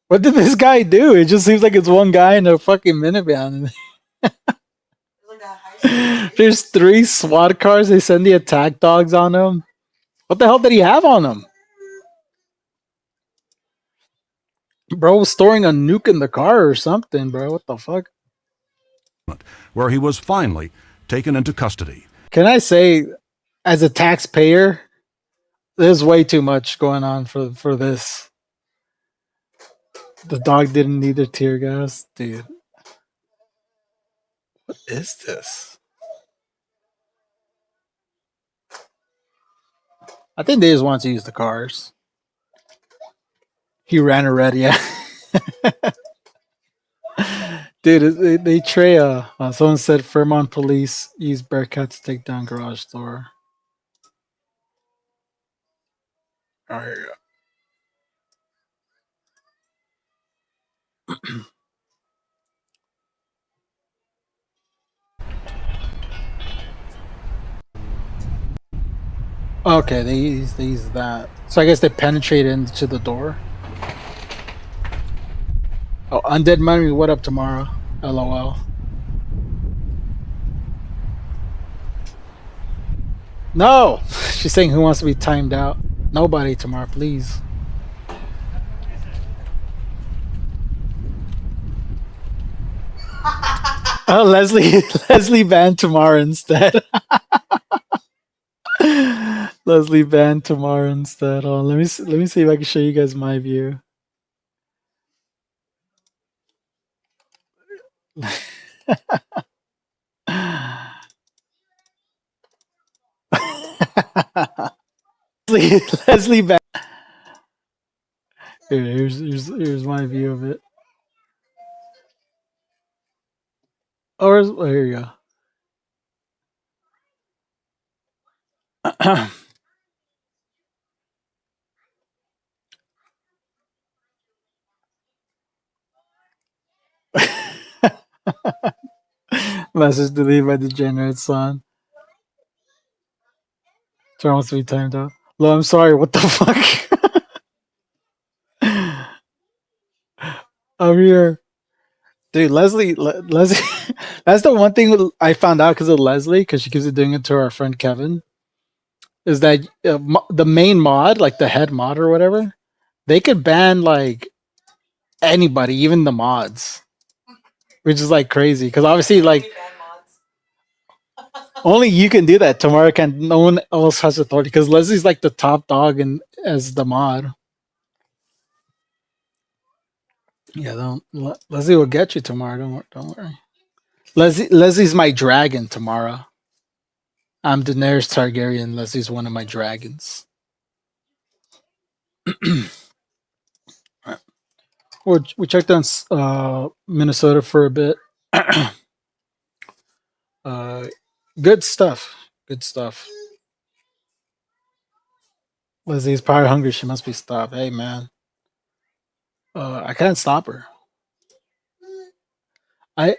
What did this guy do? It just seems like it's one guy in a fucking minivan. There's like There's 3 SWAT cars. They send the attack dogs on him. What the hell did he have on him? Bro was storing a nuke in the car or something, bro. What the fuck? Where he was finally taken into custody. Can I say, as a taxpayer, there's way too much going on for this. The dog didn't need the tear gas, dude. What is this? I think they just want to use the cars. He ran already, yeah. Dude, they tray someone said Fairmont police use Bearcat to take down garage door. Oh, here you go. Okay, they use that. So I guess they penetrate into the door. Oh, Undead Money, what up tomorrow? LOL. No! She's saying who wants to be timed out. Nobody tomorrow, please. Oh, Leslie banned tomorrow instead. Leslie banned tomorrow instead. Oh, let me see if I can show you guys my view. Leslie banned. Here's my view of it. Oh, here you go. Message deleted by degenerate son. Turn wants to be timed out. Lo, I'm sorry. What the fuck? I'm here, dude. Leslie. That's the one thing I found out because of Leslie, because she keeps doing it to our friend Kevin. Is that the main mod, like the head mod or whatever, they could ban like anybody, even the mods, which is like crazy. Because obviously, like, only you can do that. Tamara can't. No one else has authority because Leslie's like the top dog and as the mod. Yeah, Leslie will get you tomorrow. Don't worry. Leslie's my dragon tomorrow. I'm Daenerys Targaryen. Leslie's one of my dragons. We checked on Minnesota for a bit. Good stuff. Good stuff. Leslie's power hungry. She must be stopped. Hey, man. I can't stop her. I'm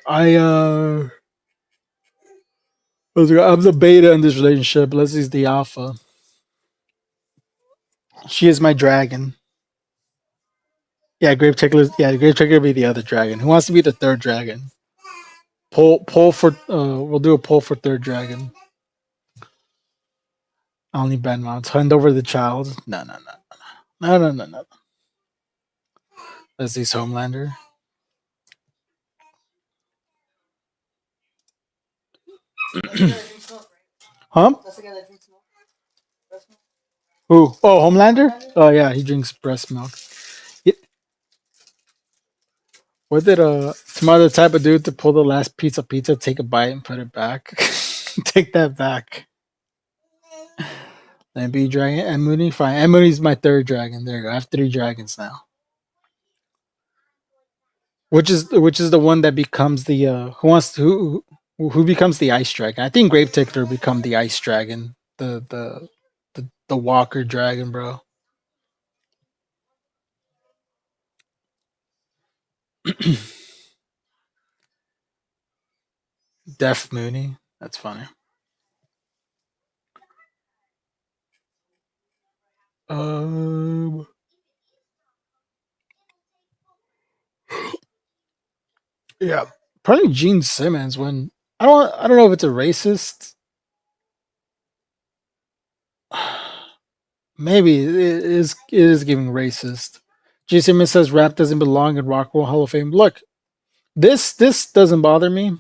the beta in this relationship. Leslie's the alpha. She is my dragon. Yeah, Grave Tickler. Yeah, Grave Tickler will be the other dragon. Who wants to be the third dragon? Poll for. We'll do a poll for third dragon. Only Ben mounts. Hand over the child. No. Leslie's Homelander. Huh? Who? Oh, Homelander? Oh yeah, he drinks breast milk. Yeah. What did Tomorrow the type of dude to pull the last piece of pizza, take a bite, and put it back? Take that back. Then be dragon and Mooney. Fine. And Mooney's my third dragon. There you go. I have 3 dragons now. Which is the one that becomes the who becomes the ice dragon? I think Grave Tickler become the ice dragon. The walker dragon, bro. Deaf Mooney. That's funny. Yeah, probably Gene Simmons when I don't know if it's a racist. Maybe it is giving racist. G. Simmons says rap doesn't belong in Rock and Roll Hall of Fame. Look, this doesn't bother me.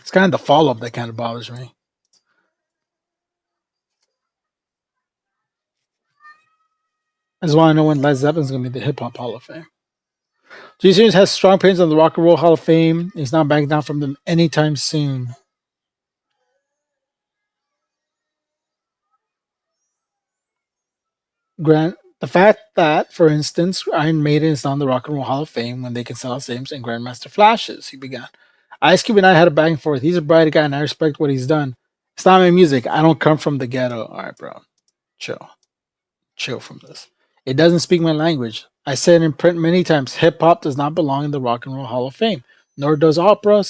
It's kind of the follow up that kind of bothers me. I just want to know when Led Zeppelin's going to be the Hip Hop Hall of Fame. G. Simmons has strong opinions on the Rock and Roll Hall of Fame. He's not backing down from them anytime soon. Grant, the fact that, for instance, Iron Maiden is not in the Rock and Roll Hall of Fame when they can sell out stadiums and Grandmaster Flashes, he began. Ice Cube and I had a back and forth. He's a bright guy and I respect what he's done. It's not my music. I don't come from the ghetto. All right, bro. Chill. Chill from this. It doesn't speak my language. I said in print many times, hip hop does not belong in the Rock and Roll Hall of Fame, nor does opera,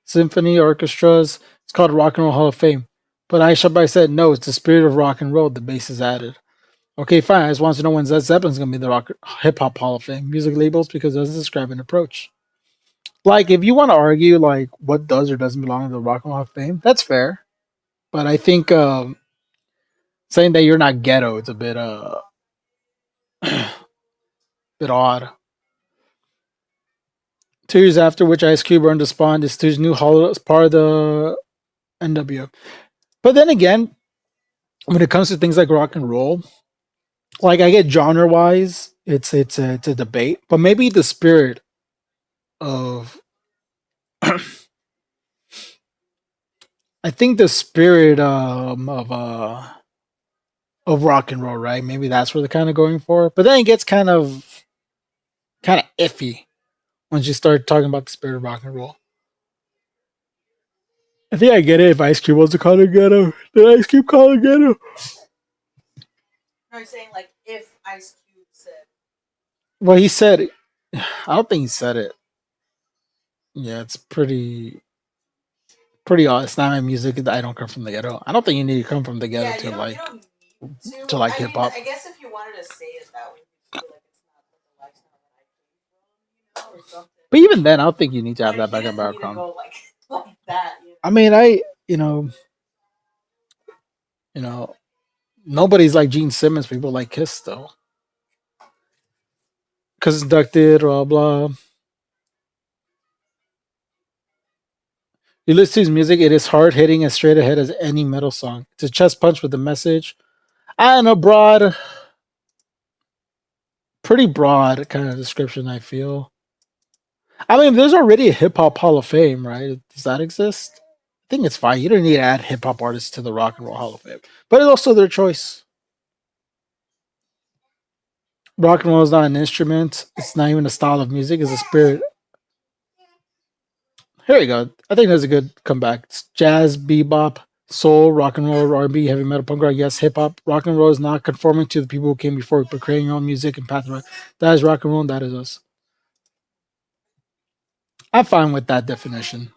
symphony, orchestras. It's called Rock and Roll Hall of Fame. But Aisha Bai said, no, it's the spirit of rock and roll. The bass is added. Okay, fine. I just want to know when Led Zeppelin's going to be the rock hip hop Hall of Fame. Music labels because it doesn't describe an approach. Like, if you want to argue like what does or doesn't belong to the Rock and Roll Hall of Fame, that's fair. But I think saying that you're not ghetto, it's a bit bit odd. 2 years after which Ice Cube earned a spot in this year's new hall as part of the NW. But then again, when it comes to things like rock and roll, like I get genre wise, it's a debate, but maybe the spirit of I think the spirit of rock and roll, right? Maybe that's what they're kind of going for. But then it gets kind of iffy once you start talking about the spirit of rock and roll. I think I get it if Ice Cube wants to call it ghetto. Then Ice Cube call it ghetto. No, I'm saying like if Ice Cube said. Well, he said it. I don't think he said it. Yeah, it's pretty odd. It's not my music. I don't come from the ghetto. I don't think you need to come from the ghetto to like hip hop. I guess if you wanted to say it that way, you feel like it's not the lifestyle that I came from, or something. But even then, I don't think you need to have that background. Like that. I mean, nobody's like Gene Simmons. People like Kiss though, because inducted, blah blah. You listen to his music; it is hard hitting as straight ahead as any metal song. It's a chest punch with a message, and a pretty broad kind of description. I feel. I mean, there's already a hip hop Hall of Fame, right? Does that exist? I think it's fine. You don't need to add hip hop artists to the Rock and Roll Hall of Fame, but it's also their choice. Rock and roll is not an instrument. It's not even a style of music. It's a spirit. Here we go. I think that's a good comeback. It's jazz, bebop, soul, rock and roll, R&B, heavy metal, punk rock. Yes, hip hop. Rock and roll is not conforming to the people who came before, but creating your own music and path. That is rock and roll, and that is us. I'm fine with that definition.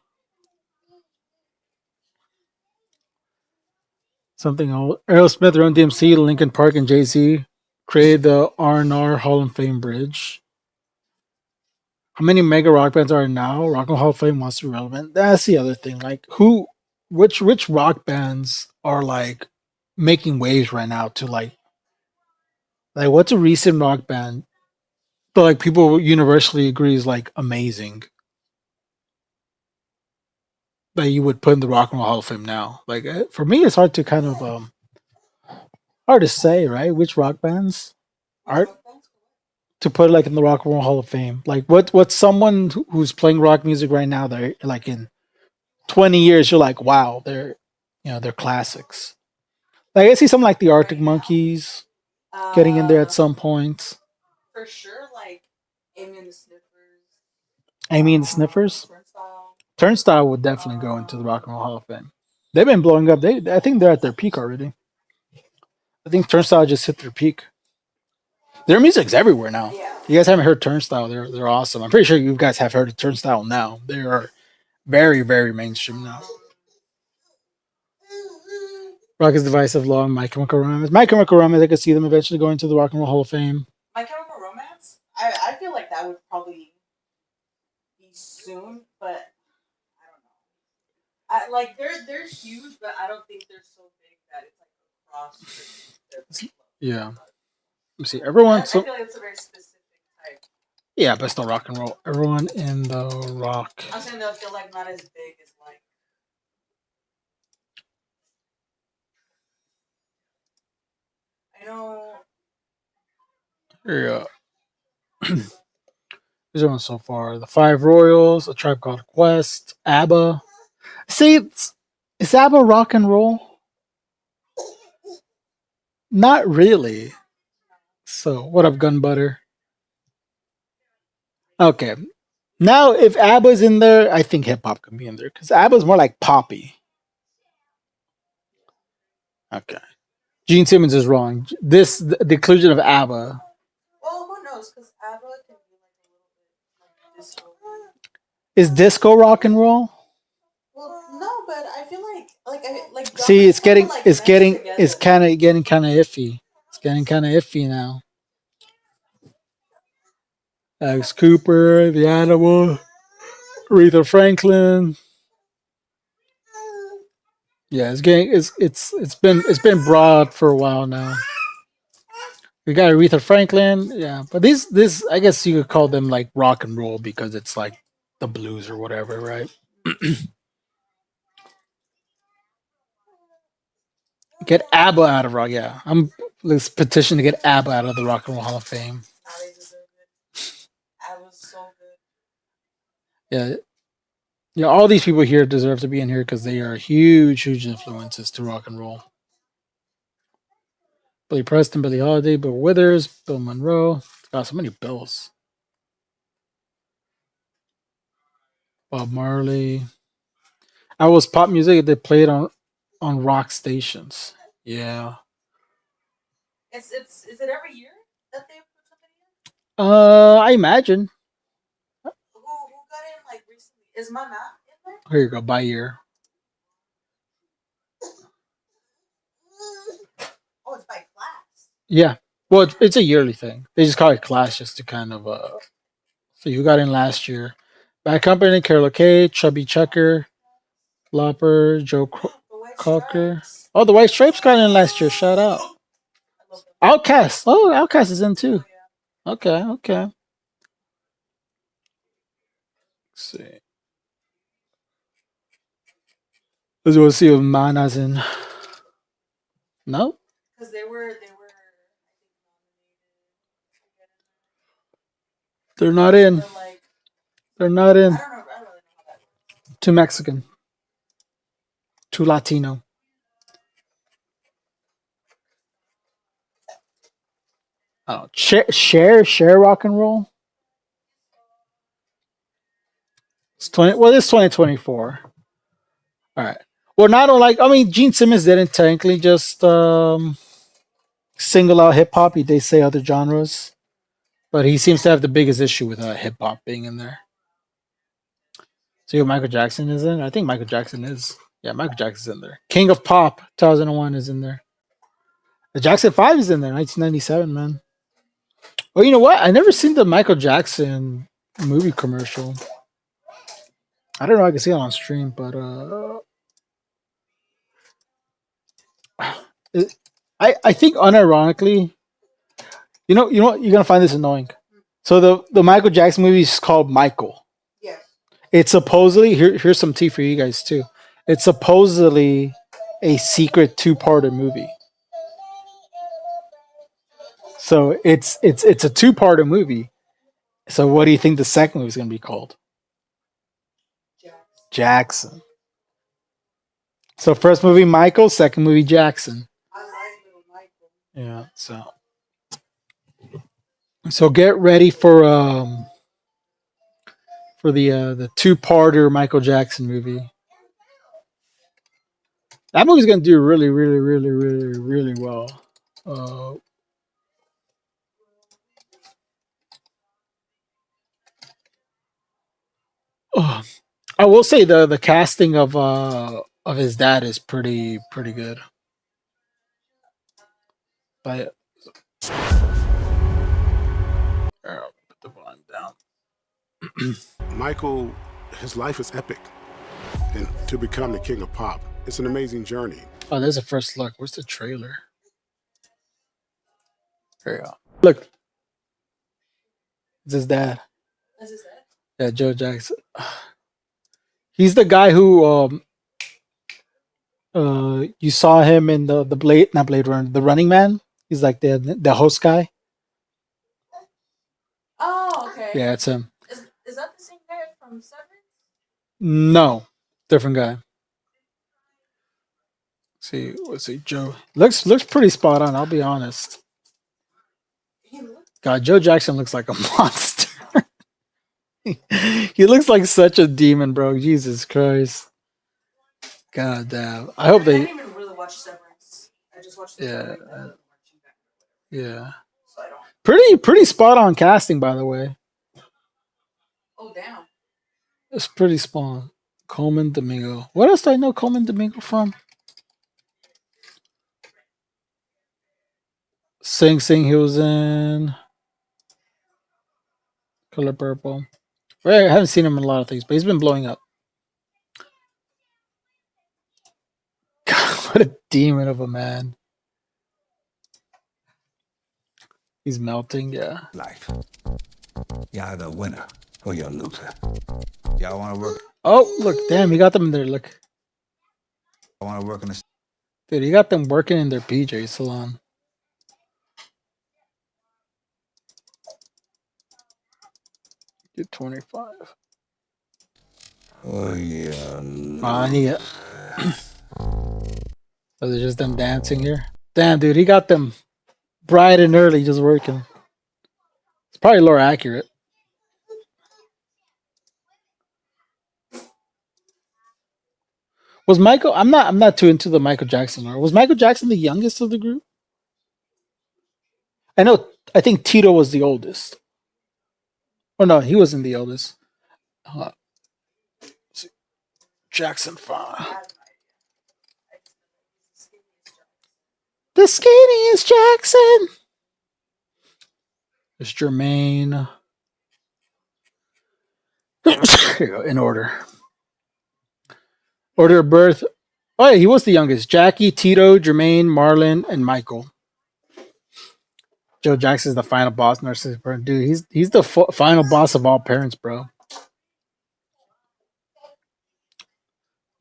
Something old. Aerosmith, Run DMC, Linkin Park, and Jay-Z created the R&R Hall of Fame bridge. How many mega rock bands are now? Rock and Roll Hall of Fame wants to be relevant. That's the other thing. Like which rock bands are like making waves right now to like what's a recent rock band that like people universally agree is like amazing that you would put in the Rock and Roll Hall of Fame now? Like for me, it's hard to kind of hard to say, right? Which rock bands are to put like in the Rock and Roll Hall of Fame? Like what's someone who's playing rock music right now? They're like in 20 years, you're like, wow, they're classics. Like I see something like the Arctic Monkeys getting in there at some point. For sure, like Amy and the Sniffers. Amy and the Sniffers. Turnstile would definitely go into the Rock and Roll Hall of Fame. They've been blowing up. I think they're at their peak already. I think Turnstile just hit their peak. Their music's everywhere now. Yeah. You guys haven't heard Turnstile? They're awesome. I'm pretty sure you guys have heard of Turnstile now. They are very, very mainstream now. Rock is divisive law. My Chemical Romance. My Chemical Romance. I could see them eventually going to the Rock and Roll Hall of Fame. My Chemical Romance. I feel like that would probably be soon, but I don't know. Like they're huge, but I don't think they're so big that it's like across. Yeah. Let me see. Everyone. I So feel like it's a very specific type. yeah, but still rock and roll. Everyone in the rock. I'm saying they'll feel like not as big as like. I know. Here, Who's on so far? The Five Royals, A Tribe Called Quest, ABBA. See, is ABBA rock and roll? Not really. So, what up, Gun Butter? Okay. Now, if ABBA's in there, I think hip hop can be in there because ABBA's more like poppy. Okay. Gene Simmons is wrong. The inclusion of ABBA. Well, who knows? Because ABBA can be like a little bit like disco. Is disco rock and roll? Well, no, but I feel like. See, it's kind of getting kind of iffy. It's getting kind of iffy now. Alex Cooper, The Animal, Aretha Franklin. Yeah, it's been broad for a while now. We got Aretha Franklin, yeah, but this I guess you could call them like rock and roll because it's like the blues or whatever, right? Get ABBA out of rock, yeah. Let's petition to get ABBA out of the Rock and Roll Hall of Fame. ABBA's so good. Yeah. Yeah, all these people here deserve to be in here because they are huge, huge influences to rock and roll. Billy Preston, Billie Holiday, Bill Withers, Bill Monroe. Got so many Bills. Bob Marley. I was pop music they played on rock stations. Yeah. Is it every year that they put somebody in? I imagine. Who got in like recently? Is Mama in there? Here you go, by year. Oh, it's by class. Yeah. Well, it's a yearly thing. They just call it class just to kind of so you got in last year. Bad Company, Carol Kay, Chubby Checker, Lopper, Joe Cocker. Oh, the White Stripes got in last year. Shout out. Outcast. Oh, Outcast is in too. Okay. Let's see. Let's go see if Mana's in. No? Because they were. They're not in. They're not in. I don't really know how that works. Too Mexican. Too Latino. Oh, share rock and roll. It's 2024. All right. Well, Gene Simmons didn't technically just single out hip hop. He did say other genres, but he seems to have the biggest issue with hip hop being in there. See what Michael Jackson is in? I think Michael Jackson is. Yeah, Michael Jackson's in there. King of Pop 2001 is in there. The Jackson 5 is in there. 1997, man. Oh, you know what? I never seen the Michael Jackson movie commercial. I don't know. I can see it on stream, but I think unironically, you know what? You're gonna find this annoying. So the Michael Jackson movie is called Michael. Yes. It's supposedly here's some tea for you guys too. It's supposedly a secret two-parter movie. So it's a two-parter movie. So what do you think the second movie is going to be called? Jackson. So first movie Michael, second movie Jackson. I like little Michael. Yeah. So get ready for the two-parter Michael Jackson movie. That movie's going to do really, really, really, really, really well. I will say the casting of his dad is pretty good. But put the volume down. Michael, his life is epic. and to become the king of pop. It's an amazing journey. Oh, there's a first look. Where's the trailer? There you go. Look. It's his dad. That's his dad? Yeah, Joe Jackson. He's the guy who you saw him in the Blade, not Blade Runner, the Running Man. He's like the host guy. Oh, okay. Yeah, it's him. Is that the same guy from Seven? No, different guy. Let's see, Joe looks pretty spot on. I'll be honest. God, Joe Jackson looks like a monster. He looks like such a demon, bro. Jesus Christ. God damn. I hope I they. didn't even really watch Severance. I just watched the Yeah. Yeah. So I don't. Pretty spot on casting, by the way. Oh damn. It's pretty spot on. Coleman Domingo. What else do I know Coleman Domingo from? Sing Sing, he was in Color Purple. Well, I haven't seen him in a lot of things, but he's been blowing up. God, what a demon of a man. He's melting, yeah. Life. Y'all the winner or you're a loser. Y'all want to work? Oh, look, damn, he got them in there. Look. I want to work in the. Dude, he got them working in their PJ salon. Get 25. Oh yeah. I need it. Was it just them dancing here? Damn, dude, he got them bright and early just working. It's probably more accurate. Was Michael? I'm not too into the Michael Jackson lore. Was Michael Jackson the youngest of the group? I think Tito was the oldest. Oh no, he wasn't the oldest. Jackson 5. The skinniest Jackson. It's Jermaine. Here you go, in order. Order of birth. Oh yeah, he was the youngest. Jackie, Tito, Jermaine, Marlon, and Michael. Joe Jackson's the final boss. Narcissist, dude. He's the final boss of all parents, bro.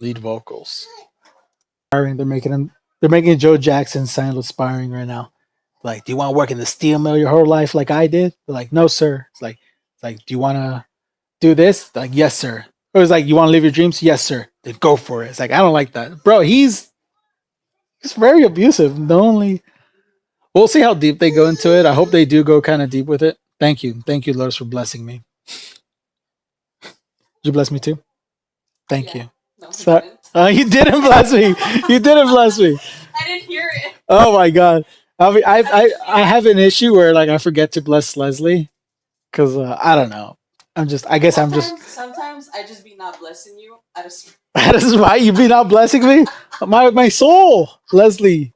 Lead vocals. They're making Joe Jackson sound aspiring right now. Like, do you want to work in the steel mill your whole life like I did? They're like, no, sir. It's like, do you want to do this? They're like, yes, sir. It was like, you want to live your dreams? Yes, sir. Then go for it. It's like, I don't like that, bro. He's very abusive. We'll see how deep they go into it. I hope they do go kind of deep with it. Thank you, Lotus, for blessing me. Did you bless me too? Thank you. No, you didn't bless me. You didn't bless me. I didn't hear it. Oh my god. I have an issue where like I forget to bless Leslie because I don't know. Sometimes I just be not blessing you. That is why you be not blessing me. My soul, Leslie.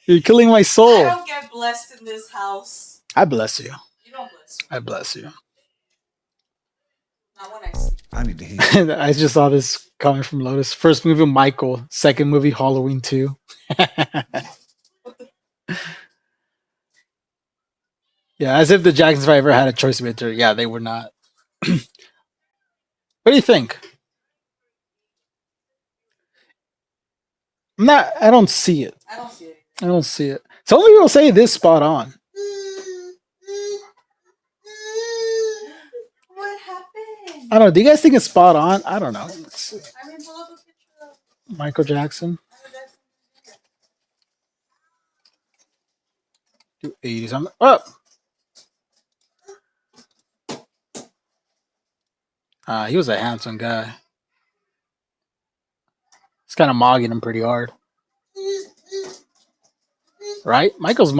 You're killing my soul. I don't get blessed in this house. I bless you. You don't bless me. I bless you. Not when I see. I need to hear. I just saw this comment from Lotus. First movie, Michael. Second movie, Halloween 2. Yeah, as if the Jacksons if I ever had a choice of it. Yeah, they were not. What do you think? I don't see it. I don't see it. I don't see it. Some people say this spot on. What happened? I don't know. Do you guys think it's spot on? I don't know. Let's see. I mean, pull up a picture of Michael Jackson. Do 80s. I'm up. He was a handsome guy. It's kind of mogging him pretty hard. Right? Real Michael's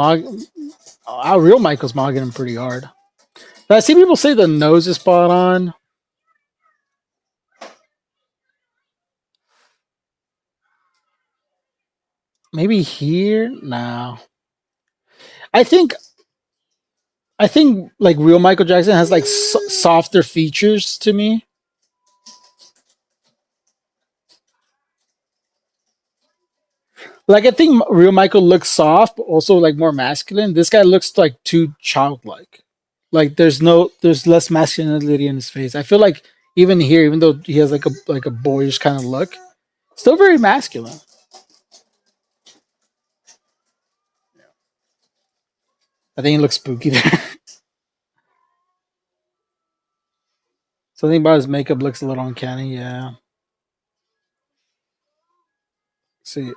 mogging him pretty hard. But I see people say the nose is spot on. Maybe here? No. I think like real Michael Jackson has like softer features to me. Like I think real Michael looks soft, but also like more masculine. This guy looks like too childlike. Like there's less masculinity in his face. I feel like even here, even though he has like a boyish kind of look, still very masculine. I think he looks spooky there. Something about his makeup looks a little uncanny. Yeah. Let's see.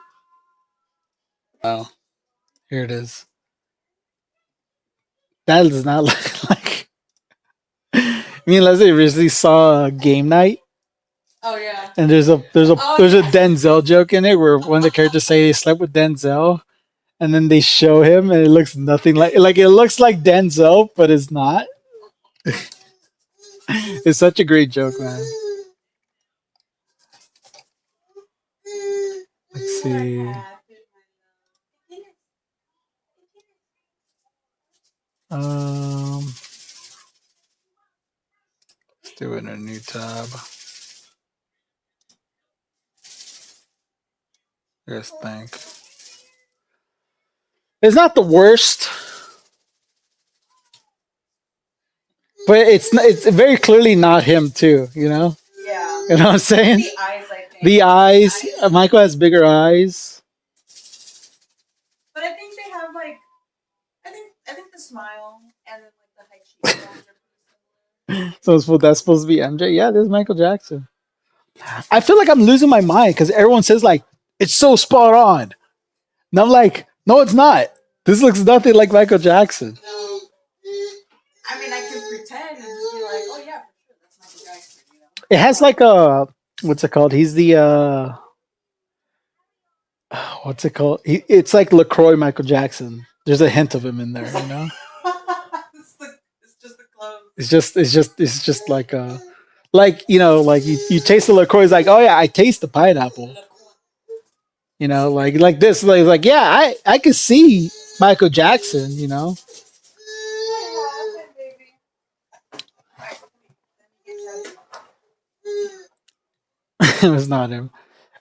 Oh, here it is. That does not look like. Me and Leslie recently saw Game Night. Oh yeah. And there's a Denzel joke in it where one of the characters say they slept with Denzel, and then they show him, and it looks nothing like it looks like Denzel, but it's not. It's such a great joke, man. Let's see. Let's do it in a new tab. Just think. It's not the worst, but it's very clearly not him too. You know. Yeah. You know what I'm saying? The eyes, I think. The eyes. Michael has bigger eyes. But I think they have like, I think the smile and then like the high cheekbones are So that's supposed to be MJ. Yeah, this is Michael Jackson. I feel like I'm losing my mind because everyone says like it's so spot on, and I'm like, no, it's not. This looks nothing like Michael Jackson. I mean, I can pretend and just be like, oh yeah, for sure, that's Michael Jackson. You know? It has like a what's it called? He's the what's it called? It's like LaCroix Michael Jackson. There's a hint of him in there, you know. It's just the clothes. It's just like you know, like you taste the LaCroix, it's like, oh yeah, I taste the pineapple. You know, like this, like yeah, I can see Michael Jackson, you know. It was not him.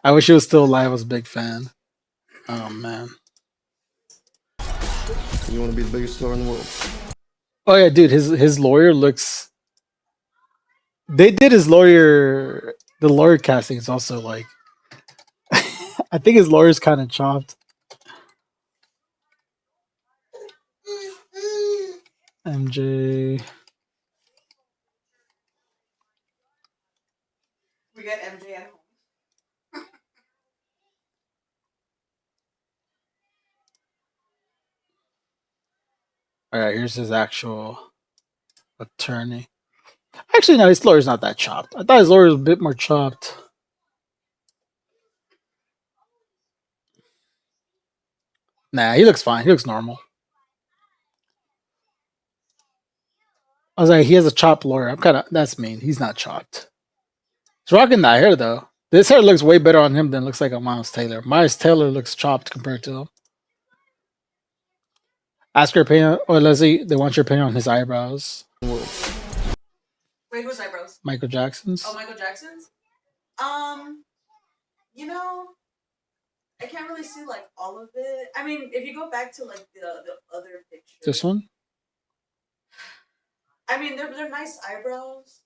I wish he was still alive. I was a big fan. Oh man. You want to be the biggest star in the world? Oh yeah, dude. His lawyer looks. They did his lawyer. The lawyer casting is also like. I think his lawyer's kind of chopped. MJ. We got MJ at home. All right, here's his actual attorney. Actually, no, his lawyer's not that chopped. I thought his lawyer was a bit more chopped. Nah, he looks fine. He looks normal. I was like, he has a chopped lawyer. That's mean. He's not chopped. He's rocking that hair though. This hair looks way better on him than it looks like on Miles Taylor. Miles Taylor looks chopped compared to him. Ask your opinion, or Leslie, they want your opinion on his eyebrows. Wait, whose eyebrows? Michael Jackson's. Oh, Michael Jackson's? You know, I can't really see like all of it. I mean, if you go back to like the other picture. This one? I mean, they're nice eyebrows.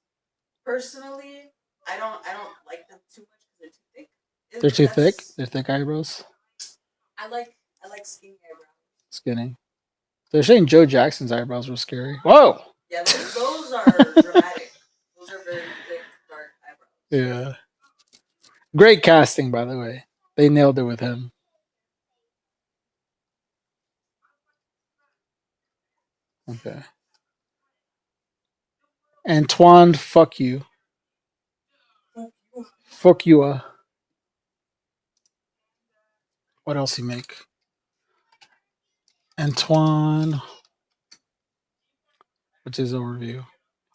Personally, I don't like them too much because they're too thick. They're too thick? They're thick eyebrows? I like skinny eyebrows. Skinny. They're saying Joe Jackson's eyebrows were scary. Whoa! Yeah, those are dramatic. Those are very thick, dark eyebrows. Yeah. Great casting, by the way. They nailed it with him. Okay. Antoine, fuck you. Fuck you. What else he make? Antoine. What's his overview?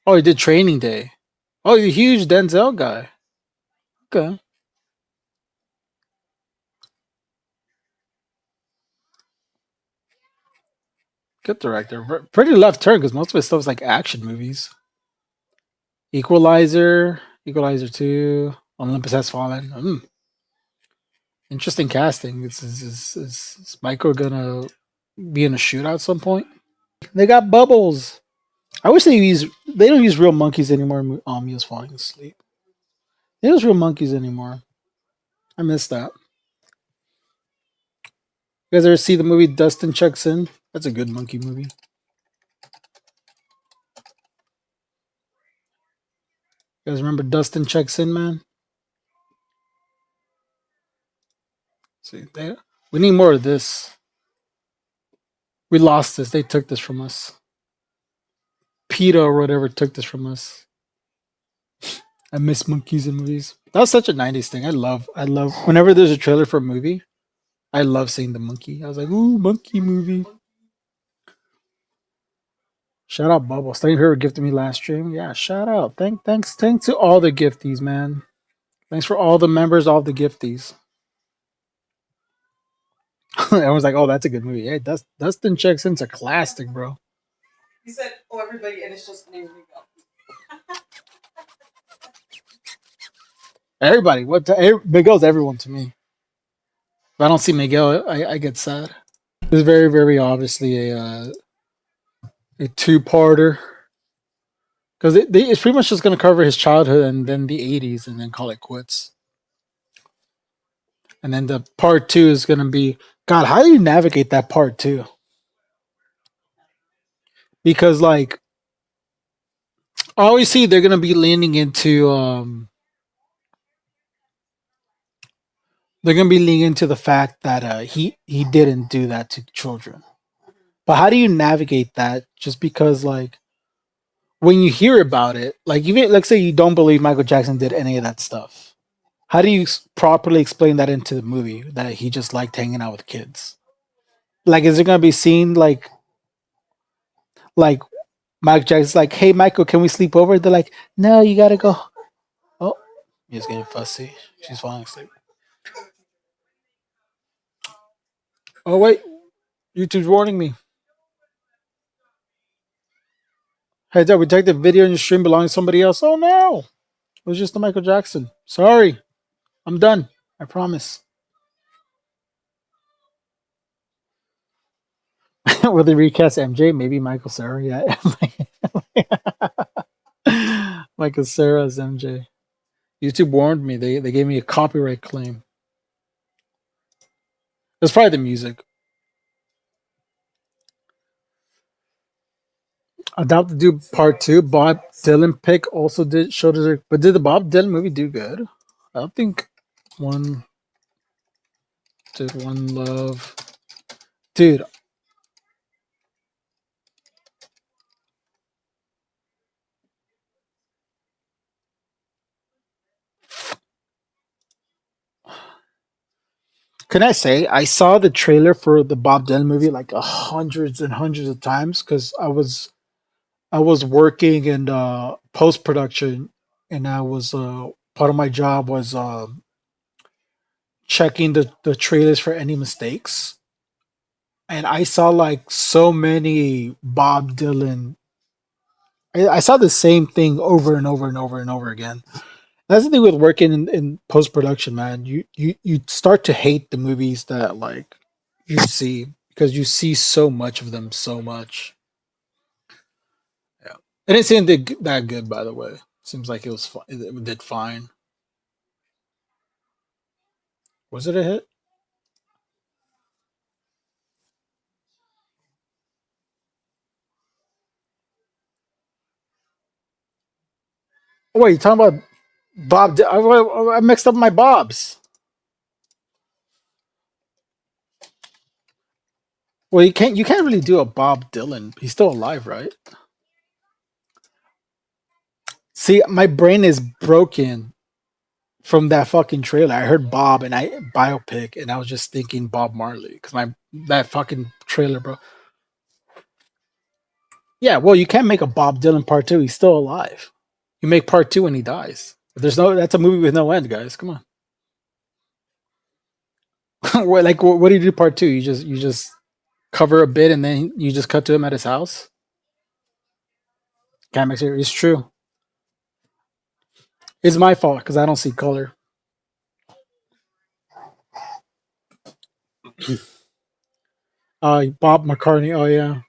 Oh, he did Training Day. Oh, he's a huge Denzel guy. Okay. Good director. Pretty left turn because most of his stuff is like action movies. Equalizer 2, Olympus Has Fallen. Interesting casting. Is Michael gonna be in a shootout at some point? They got bubbles. I wish they don't use real monkeys anymore. He was falling asleep. They don't use real monkeys anymore. I miss that. You guys ever see the movie Dustin Checks In? That's a good monkey movie. You guys remember Dustin Checks In, man? See, we need more of this. We lost this. They took this from us. PETA or whatever took this from us. I miss monkeys in movies. That was such a 90s thing. I love whenever there's a trailer for a movie, I love seeing the monkey. I was like, ooh, monkey movie. Shout out Bubbles. Thank you for gifting me last stream. Yeah, shout out. Thanks to all the gifties, man. Thanks for all the members, all the gifties. Everyone's like, oh, that's a good movie. Hey, Dustin Checks In's a classic, bro. He said, oh, everybody, and it's just the name of Miguel. Everybody. Miguel's everyone to me. If I don't see Miguel, I get sad. It's very, very obviously a two-parter. Because it's pretty much just going to cover his childhood and then the 80s and then call it quits. And then the part 2 is going to be, God, how do you navigate that part 2? Because, like, I always see they're going to be leaning into, they're going to be leaning into the fact that he didn't do that to children. But how do you navigate that? Just because, like, when you hear about it, like, even let's say you don't believe Michael Jackson did any of that stuff. How do you properly explain that into the movie that he just liked hanging out with kids? Like, is it going to be seen like Michael Jackson's like, hey, Michael, can we sleep over? They're like, no, you got to go. Oh, he's getting fussy. She's falling asleep. Oh, wait. YouTube's warning me. Hey, Dad, we take the video in your stream belonging to somebody else. Oh, no. It was just the Michael Jackson. Sorry. I'm done. I promise. Will they recast MJ? Maybe Michael Cera. Yeah. Michael Cera as MJ. YouTube warned me. They gave me a copyright claim. It's probably the music. About to do part 2. Bob Dylan pick also showed us. But did the Bob Dylan movie do good? I don't think one love. Dude. Can I say I saw the trailer for the Bob Dylan movie like hundreds and hundreds of times because I was working in post production, and I was part of my job was checking the trailers for any mistakes, and I saw like so many Bob Dylan. I saw the same thing over and over and over and over again. That's the thing with working in post production, man. You start to hate the movies that like you see because you see so much of them so much. Yeah, it didn't seem that good, by the way. Seems like it was it did fine. Was it a hit? Oh, wait, you talking about Bob? I mixed up my Bobs. Well, you can't really do a Bob Dylan. He's still alive, right? See, my brain is broken from that fucking trailer. I heard Bob and biopic, and I was just thinking Bob Marley because that fucking trailer, bro. Yeah, well, you can't make a Bob Dylan part 2. He's still alive. You make part 2 when he dies. That's a movie with no end, guys. Come on. What do you do part 2? You just cover a bit and then you just cut to him at his house. Can't make it. It's true. It's my fault because I don't see color. Bob McCartney. Oh yeah.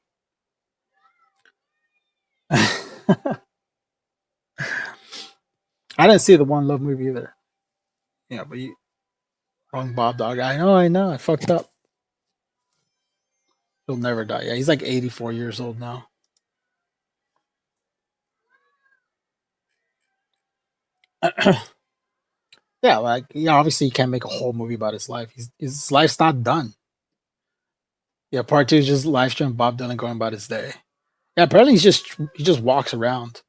I didn't see the One Love movie either. Yeah, but you wrong Bob dog. I know. I fucked up. He'll never die. Yeah, he's like 84 years old now. Yeah, like obviously he can't make a whole movie about his life. His life's not done. Yeah, part two is just live stream Bob Dylan going about his day. Yeah, apparently he just walks around.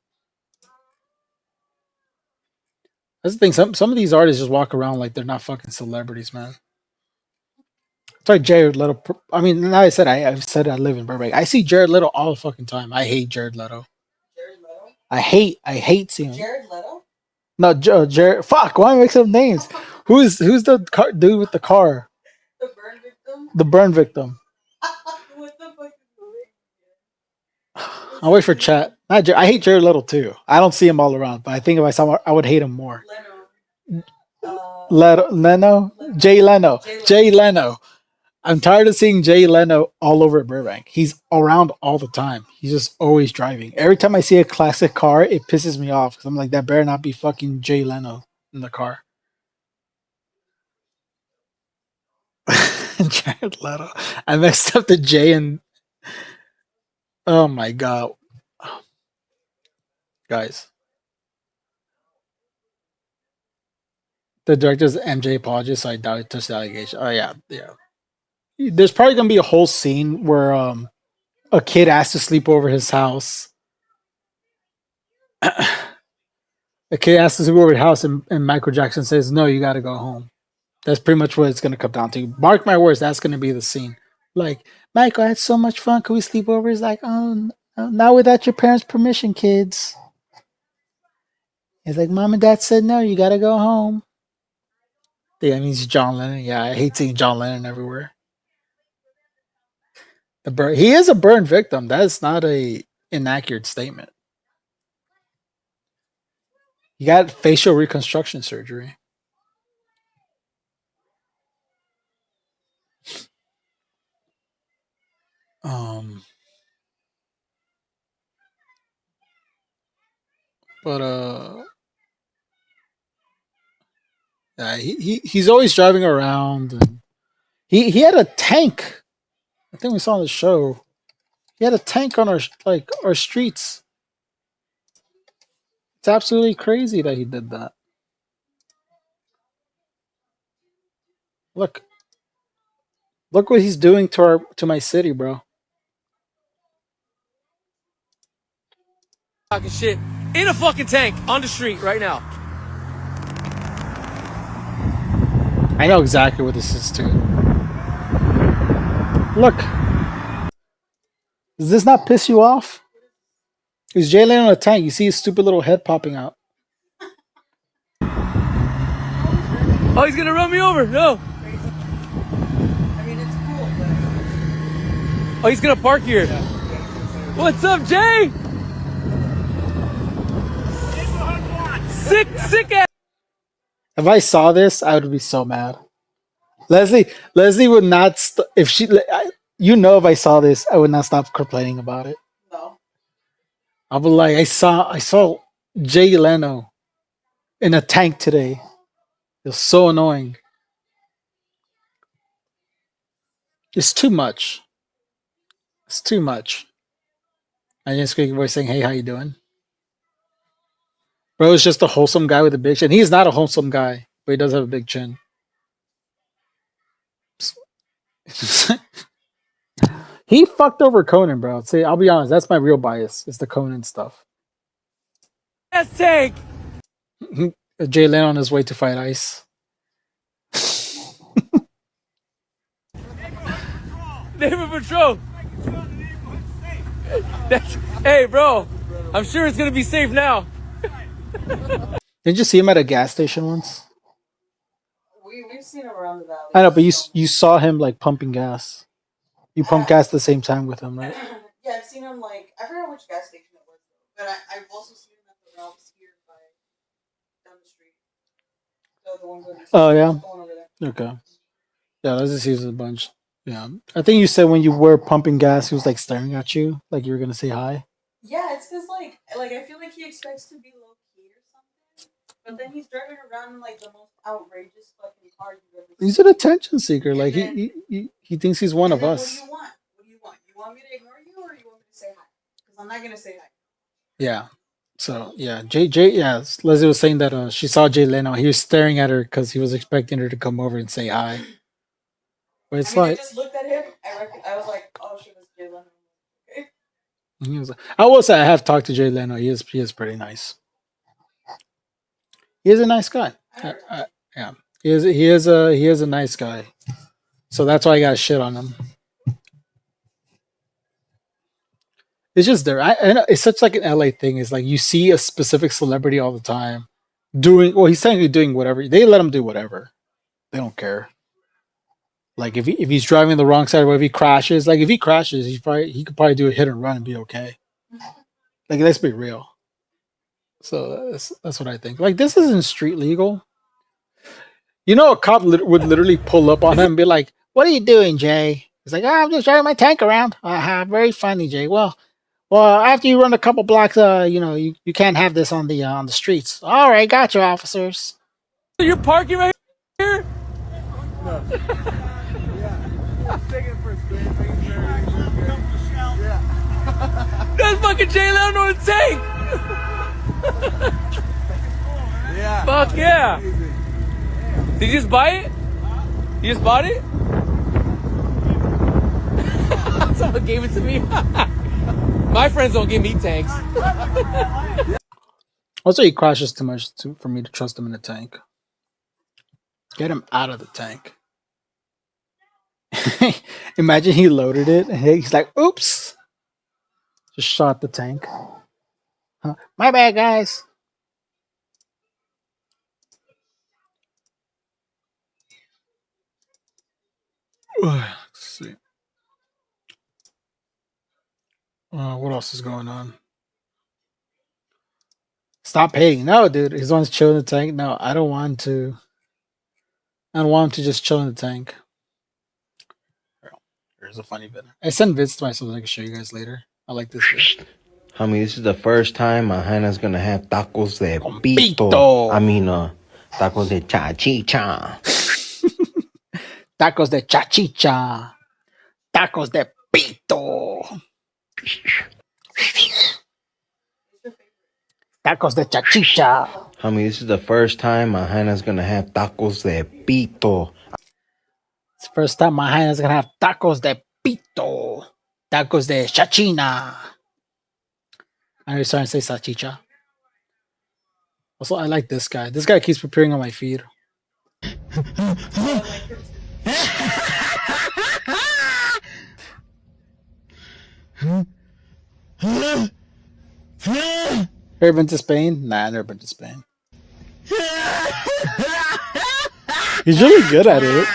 That's the thing. Some of these artists just walk around like they're not fucking celebrities, man. It's like Jared Leto. I mean, now I've said I live in Burbank. I see Jared Leto all the fucking time. I hate Jared Leto. I hate seeing him. Jared Leto? No, Jared. Fuck. Why am I mixing up names? Who's the dude with the car? The burn victim? The burn victim. What the fuck? I'll wait for chat. I hate Jared Leto too. I don't see him all around, but I think if I saw him, I would hate him more. Jay Leno. I'm tired of seeing Jay Leno all over Burbank. He's around all the time. He's just always driving. Every time I see a classic car, it pisses me off because I'm like, that better not be fucking Jay Leno in the car. Jared Leto. I messed up the J and oh my god, guys. The director's MJ apologist, so I doubt it touched the allegation. Oh yeah. There's probably gonna be a whole scene where a kid has to sleep over his house. A kid has to sleep over his house, and Michael Jackson says, "No, you got to go home." That's pretty much what it's gonna come down to. Mark my words, that's gonna be the scene. Like, Michael, I had so much fun. Can we sleep over? He's like, oh, not without your parents' permission, kids. He's like, Mom and Dad said no. You got to go home. Yeah, I mean, it's John Lennon. Yeah, I hate seeing John Lennon everywhere. He is a burn victim. That is not a inaccurate statement. He got facial reconstruction surgery. But yeah, he's always driving around. And he had a tank. I think we saw on the show. He had a tank on our streets. It's absolutely crazy that he did that. Look what he's doing to my city, bro. Talking shit in a fucking tank on the street right now. I know exactly what this is too. Look. Does this not piss you off? He's Jay Leno on a tank. You see his stupid little head popping out. Oh, he's gonna run me over. No. I mean, it's cool, but... Oh, he's gonna park here. What's up, Jay? Sick ass. If I saw this, I would be so mad. Leslie would not. If she, if I saw this, I would not stop complaining about it. No. I would like. I saw Jay Leno in a tank today. It's so annoying. It's too much. It's too much. I just squeaky voice saying, "Hey, how you doing?" Bro is just a wholesome guy with a big chin. He's not a wholesome guy, but he does have a big chin. He fucked over Conan, bro. See, I'll be honest. That's my real bias. It's the Conan stuff. Let's take Jay Leno on his way to fight Ice. Neighborhood patrol. Hey, bro. I'm sure it's gonna be safe now. Didn't you see him at a gas station once? We've seen him around the valley. I know, but you saw him like pumping gas. You pump gas at the same time with him, right? Yeah, I've seen him like I forgot which gas station it was, but I've also seen him at the Ralph's here down the street. So the one going Oh yeah. the one over there. Okay. Yeah, let's just use a bunch. Yeah, I think you said when you were pumping gas, he was like staring at you, like you were gonna say hi. Yeah, it's because like I feel like he expects to be low key or something, but then he's driving around in like the most outrageous fucking car you've ever seen. He's an attention seeker. Like then- he thinks he's one of What us. do you want? What do you want? You want me to ignore you, or you want me to say hi? Because I'm not gonna say hi. Yeah. So yeah, yeah, Leslie was saying that she saw Jay Leno. He was staring at her because he was expecting her to come over and say hi. But it's I like just looked at him. I was like, oh shit, it's Jay Leno. Okay. he was. I will say I have talked to Jay Leno. He is pretty nice. He is a nice guy. Yeah, he is a nice guy. So that's why I got shit on him. It's just there. I know it's such like an LA thing. It's like you see a specific celebrity all the time doing. Well, he's technically doing whatever. They let him do whatever. They don't care. Like if he's driving the wrong side, or if he crashes, he could probably do a hit and run and be okay. Like let's be real. So that's what I think. Like this isn't street legal. You know, a cop would literally pull up on him and be like, "What are you doing, Jay?" He's like, "I'm just driving my tank around." Very funny, Jay. Well, after you run a couple blocks, you can't have this on the streets. All right, gotcha, officers. You're parking right here? That's fucking Jay Leno in the tank! Yeah. Fuck yeah! Did you just buy it? You just bought it? Someone gave it to me. My friends don't give me tanks. Also, he crashes too much for me to trust him in the tank. Get him out of the tank. Imagine he loaded it and he's like, "Oops!" Just shot the tank. Huh. My bad, guys. Let's see. What else is going on? Stop hating. No, dude. He's wants to chill in the tank. No, I don't want to. I don't want him to just chill in the tank. Here's a funny bit. I sent vids to myself. I can show you guys later. I like this bit. Homie, this is the first time my Hannah's gonna have tacos de Pito. pito. I mean, tacos de chachicha. Tacos de chachicha. Tacos de pito. Tacos de chachicha. Homie, this is the first time my Hannah's gonna have tacos de pito. It's the first time my Hannah's gonna have tacos de pito. Tacos de chachina. I know you're starting to say sachicha. Also, I like this guy. This guy keeps appearing on my feed. Ever been to Spain? Nah, I never been to Spain. He's really good at it.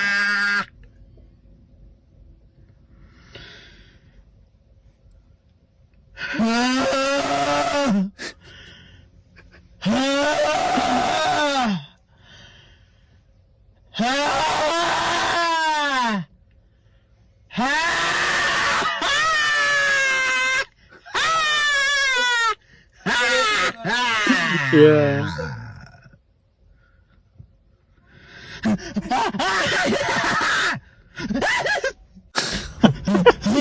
Yeah.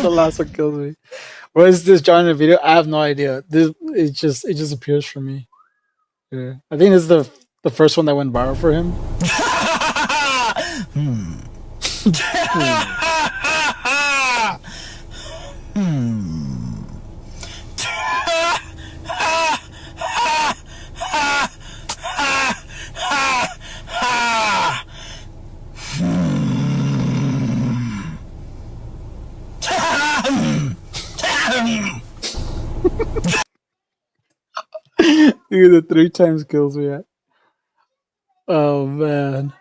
The last one kills me. What is this John in the video? I have no idea. It just appears for me. Yeah. I think this is the first one that went viral for him. Dude, the 3 times kills me. Oh man,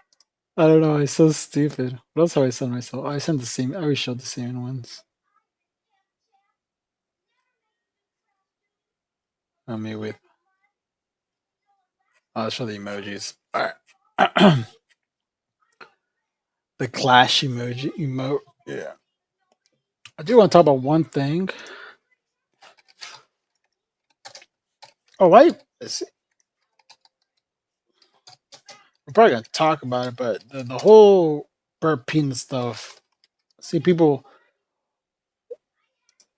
I don't know. It's so stupid. What else have I sent myself? I sent the same. I always showed the same ones. Let me with. I'll show the emojis. All right. The clash emote. Yeah. I do want to talk about one thing. Oh, why? We're probably gonna talk about it, but the whole Burt Peanut stuff. See, people.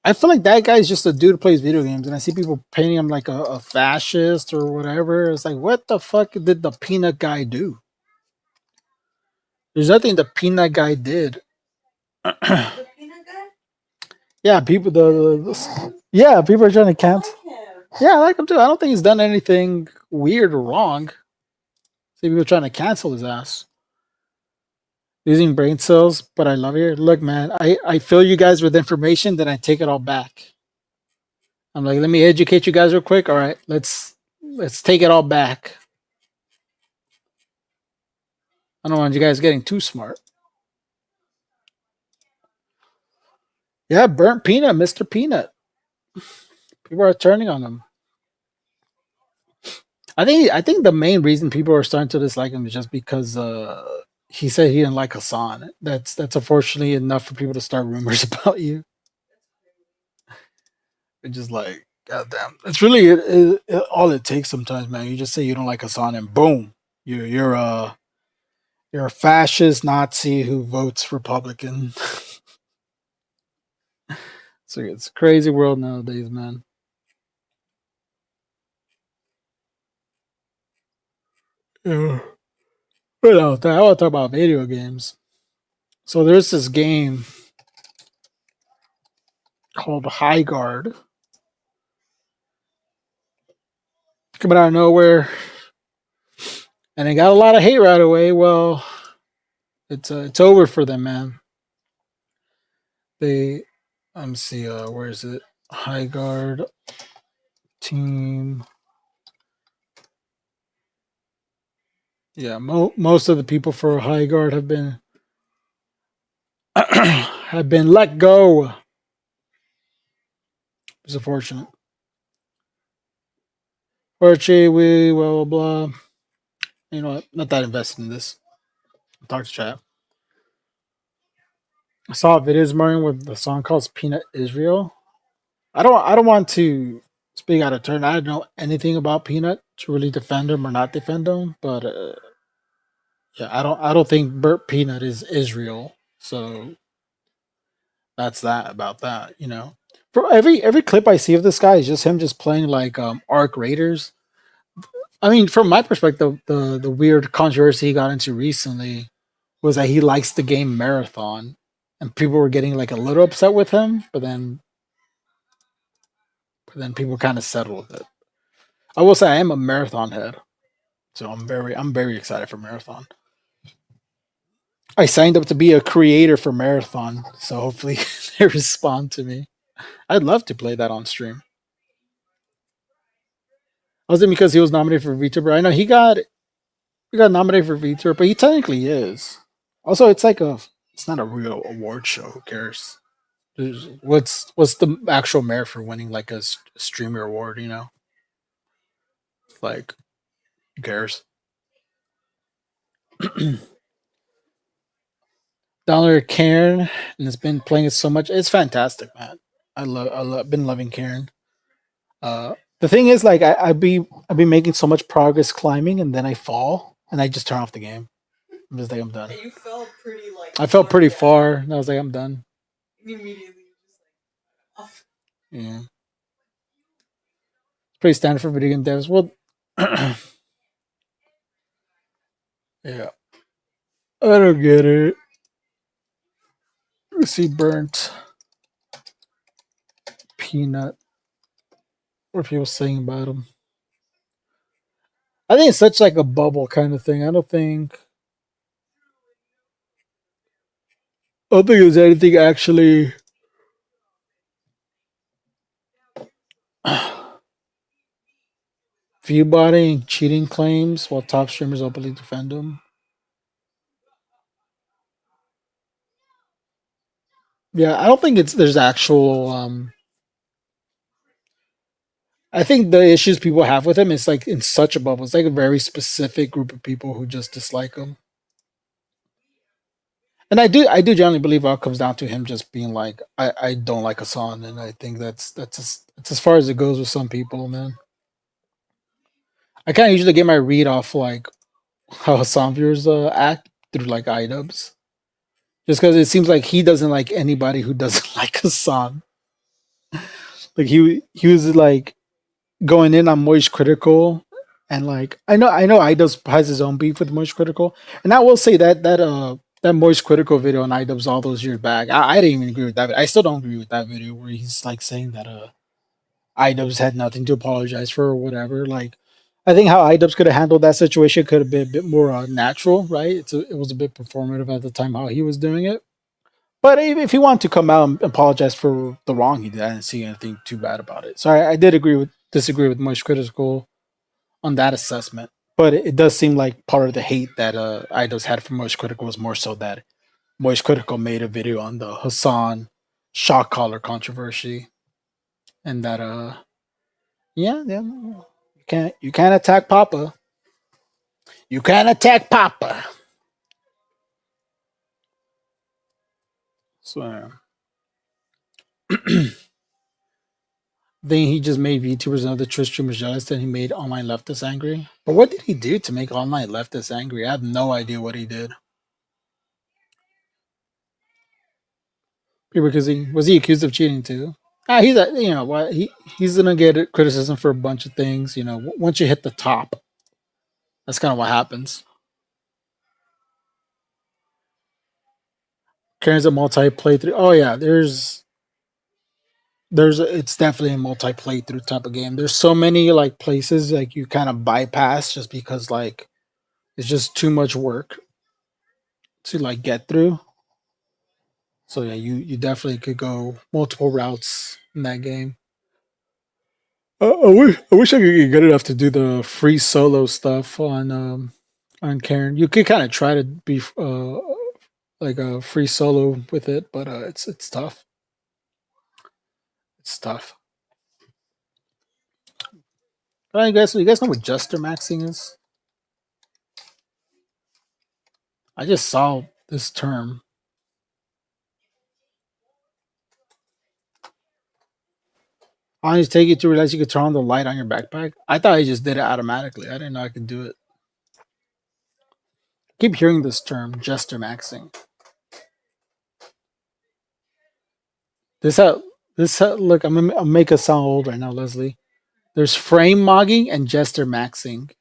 I feel like that guy's just a dude who plays video games, and I see people painting him like a fascist or whatever. It's like, what the fuck did the peanut guy do? There's nothing the peanut guy did. The peanut guy? Yeah, people. Yeah, people are trying to cancel. Yeah, I like him too. I don't think he's done anything weird or wrong. See, people trying to cancel his ass. Using brain cells, but I love you. Look, man, I fill you guys with information, then I take it all back. I'm like, let me educate you guys real quick. All right, let's take it all back. I don't want you guys getting too smart. Yeah, burnt peanut, Mr. Peanut. People are turning on him. I think the main reason people are starting to dislike him is just because he said he didn't like Hassan. That's unfortunately enough for people to start rumors about you. It's just like, goddamn. It's really all it takes sometimes, man. You just say you don't like Hassan, and boom, you're a fascist Nazi who votes Republican. So it's a crazy world nowadays, man. Yeah. But I want to talk about video games. So there's this game called High Guard coming out of nowhere, and it got a lot of hate right away. Well, it's over for them, man. They let me see, where is it? High Guard team. Yeah, most of the people for High Guard have been have been let go. It's unfortunate. Fortunately, we blah blah blah. You know what? Not that invested in this. Talk to chat. I saw a video this morning with the song called Peanut Israel. I don't want to speak out of turn. I don't know anything about Peanut to really defend him or not defend him, but yeah, I don't think Burt Peanut is Israel. So that's that about that, you know. For every clip I see of this guy is just him just playing like Arc Raiders. I mean, from my perspective, the weird controversy he got into recently was that he likes the game Marathon, and people were getting like a little upset with him, but then people kind of settled with it. I will say I am a Marathon head, so I'm very excited for Marathon. I signed up to be a creator for Marathon, so hopefully they respond to me. I'd love to play that on stream. Wasn't because he was nominated for VTuber. I know he got nominated for VTuber, but he technically is. Also, it's not a real award show. Who cares? What's the actual merit for winning like a streamer award? You know, like who cares? Downloaded Karen and has been playing it so much. It's fantastic, man. Been loving Karen. The thing is, like, I've been making so much progress climbing, and then I fall, and I just turn off the game. I'm just like, I'm done. You felt pretty like. I felt pretty far, and I was like, I'm done. Immediately, just like off. Yeah, it's pretty standard for video game devs. Well, yeah, I don't get it. Let's see, burnt peanut. What are people saying about him? I think it's such like a bubble kind of thing. I don't think there's anything actually view botting, cheating claims while top streamers openly defend him. Yeah, I don't think there's actual I think the issues people have with him is like in such a bubble. It's like a very specific group of people who just dislike him. And I do generally believe it all comes down to him just being like, I don't like Hassan, and I think that's as far as it goes with some people, man. I kind of usually get my read off like how Hassan viewers act through like iDubbbz, just because it seems like he doesn't like anybody who doesn't like Hassan. Like he was like going in on Moist Critical, and like I know iDubbbz has his own beef with Moist Critical, and I will say that Moist Critical video on iDubbbz all those years back, I didn't even agree with that. I still don't agree with that video where he's like saying that iDubbbz had nothing to apologize for or whatever. Like I think how iDubbbz could have handled that situation could have been a bit more natural, right? It was a bit performative at the time how he was doing it. But if he wanted to come out and apologize for the wrong he did, I didn't see anything too bad about it. So I did disagree with Moist Critical on that assessment. But it does seem like part of the hate that Idols had for Moist Critical was more so that Moist Critical made a video on the Hassan shock collar controversy, and that yeah, you can't attack Papa. You can't attack Papa. So then he just made VTubers and other Twitch streamers jealous, and he made online leftists angry. But what did he do to make online leftists angry? I have no idea what he did. Because he was he accused of cheating too? He's a, you know what he's gonna get criticism for a bunch of things. You know, once you hit the top, that's kind of what happens. Karen's a multi playthrough. Oh yeah, it's definitely a multi playthrough type of game. There's so many like places like you kind of bypass just because like it's just too much work to like get through. So yeah, you definitely could go multiple routes in that game. I wish I could get good enough to do the free solo stuff on Karen. You could kind of try to be like a free solo with it, but it's tough. It's tough. You guys know what jester maxing is? I just saw this term. I just take it to realize you could turn on the light on your backpack. I thought I just did it automatically. I didn't know I could do it. I keep hearing this term, jester maxing. Look, I'm gonna make us sound old right now, Leslie. There's frame mogging and jester maxing.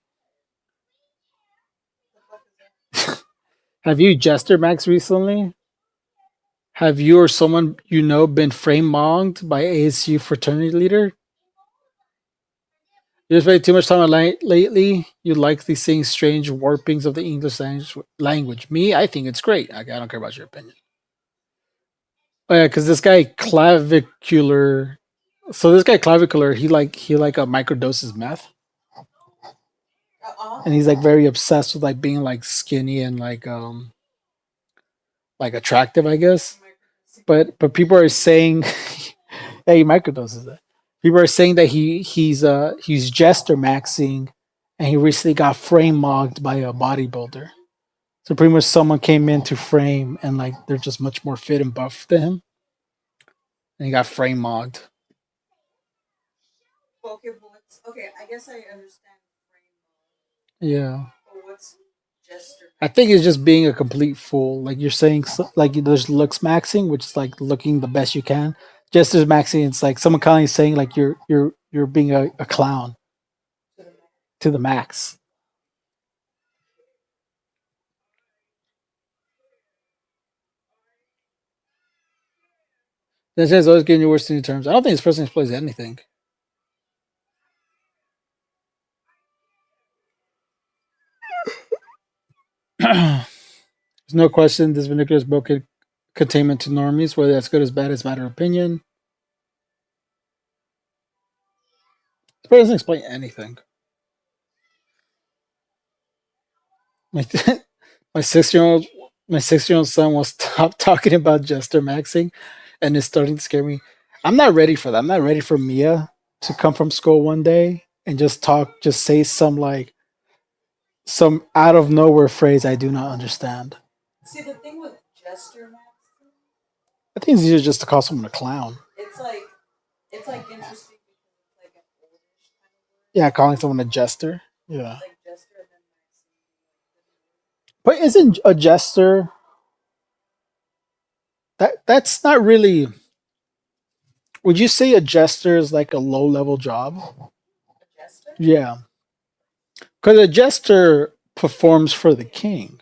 Have you jester maxed recently? Have you or someone you know been frame mogged by ASU fraternity leader? You spend too much time on lately. You likely seeing strange warpings of the English language. Me, I think it's great. I don't care about your opinion. Oh yeah, because this guy clavicular. So this guy clavicular, he microdoses meth, and he's like very obsessed with like being like skinny and like attractive, I guess. But people are saying, hey, he microdoses that. People are saying that he's jester maxing, and he recently got frame mogged by a bodybuilder. So pretty much someone came in to frame, and like they're just much more fit and buff than him, and he got frame mogged. Okay, I guess I understand frame. Yeah. But what's jester? I think it's just being a complete fool. Like you're saying, like there's looks maxing, which is like looking the best you can. Jesters maxing, it's like someone kind of saying like you're being a clown to the max. This is always getting worse in terms. I don't think this person explains anything. There's no question this vinegar is broken containment to normies, whether that's good or bad is a matter of opinion. This person doesn't explain anything. My 6-year-old son will stop talking about jester maxing, and it's starting to scare me. I'm not ready for that. I'm not ready for Mia to come from school one day and just say some out of nowhere phrase I do not understand. See, the thing with jester Max, I think it's easier just to call someone a clown. it's like interesting because it's like an oldish kind of Yeah, calling someone a jester. Yeah. like jester and then But isn't a jester that's not really would you say a jester is like a low level job? a jester. Yeah. Because a jester performs for the king.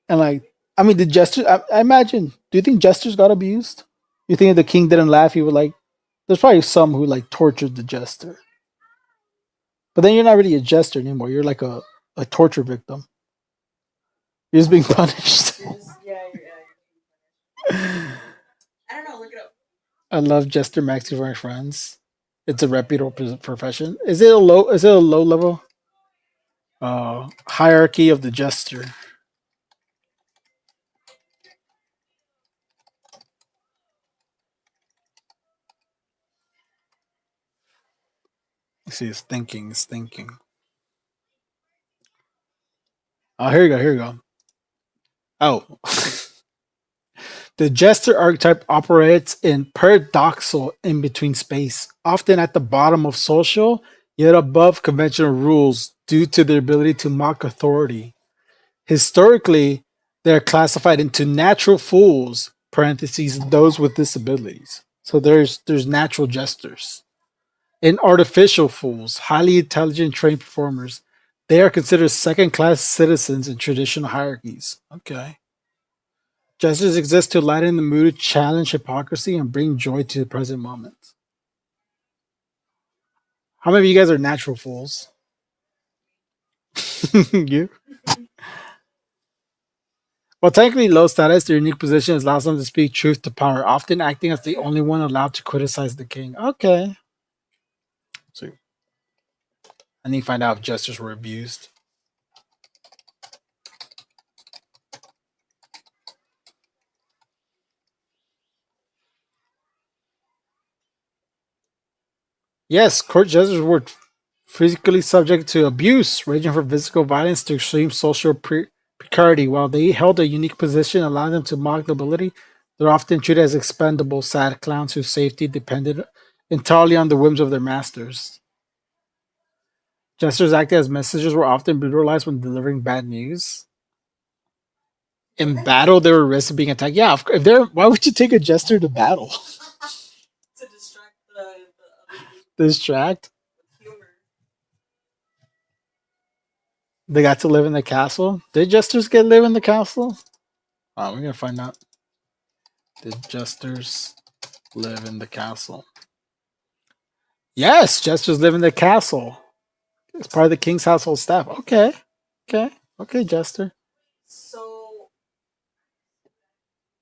And like I mean the jester I imagine do you think jesters got abused? You think if the king didn't laugh he would like there's probably some who like tortured the jester. But then you're not really a jester anymore. You're like a torture victim. You're just being punished. You're just, I don't know. Look it up. I love Jester Maxi for my friends. It's a reputable profession. Is it a low? Is it a low level hierarchy of the jester? Let's see, it's thinking. It's thinking. Oh, here you go. Here you go. Oh, the jester archetype operates in paradoxal in between space, often at the bottom of social, yet above conventional rules due to their ability to mock authority. Historically, they are classified into natural fools, parentheses, those with disabilities. So there's natural jesters. And artificial fools, highly intelligent trained performers. They are considered second class citizens in traditional hierarchies. Okay. Jesters exist to lighten the mood, challenge hypocrisy, and bring joy to the present moment. How many of you guys are natural fools? You? Well, technically, low status, their unique position allows them to speak truth to power, often acting as the only one allowed to criticize the king. Okay. So, I need to find out if jesters were abused. Yes, court jesters were physically subject to abuse, ranging from physical violence to extreme social precarity. While they held a unique position, allowing them to mock nobility, they're often treated as expendable, sad clowns whose safety depended entirely on the whims of their masters. Jesters acting as messengers were often brutalized when delivering bad news. In battle, they were risked being attacked. Yeah, if they're why would you take a jester to battle? To distract the other people Distract. with humor. They got to live in the castle. Did jesters get live in the castle? Oh, we're gonna find out. Did jesters live in the castle? Yes, jesters live in the castle. It's part of the king's household staff. Okay. Okay, jester. So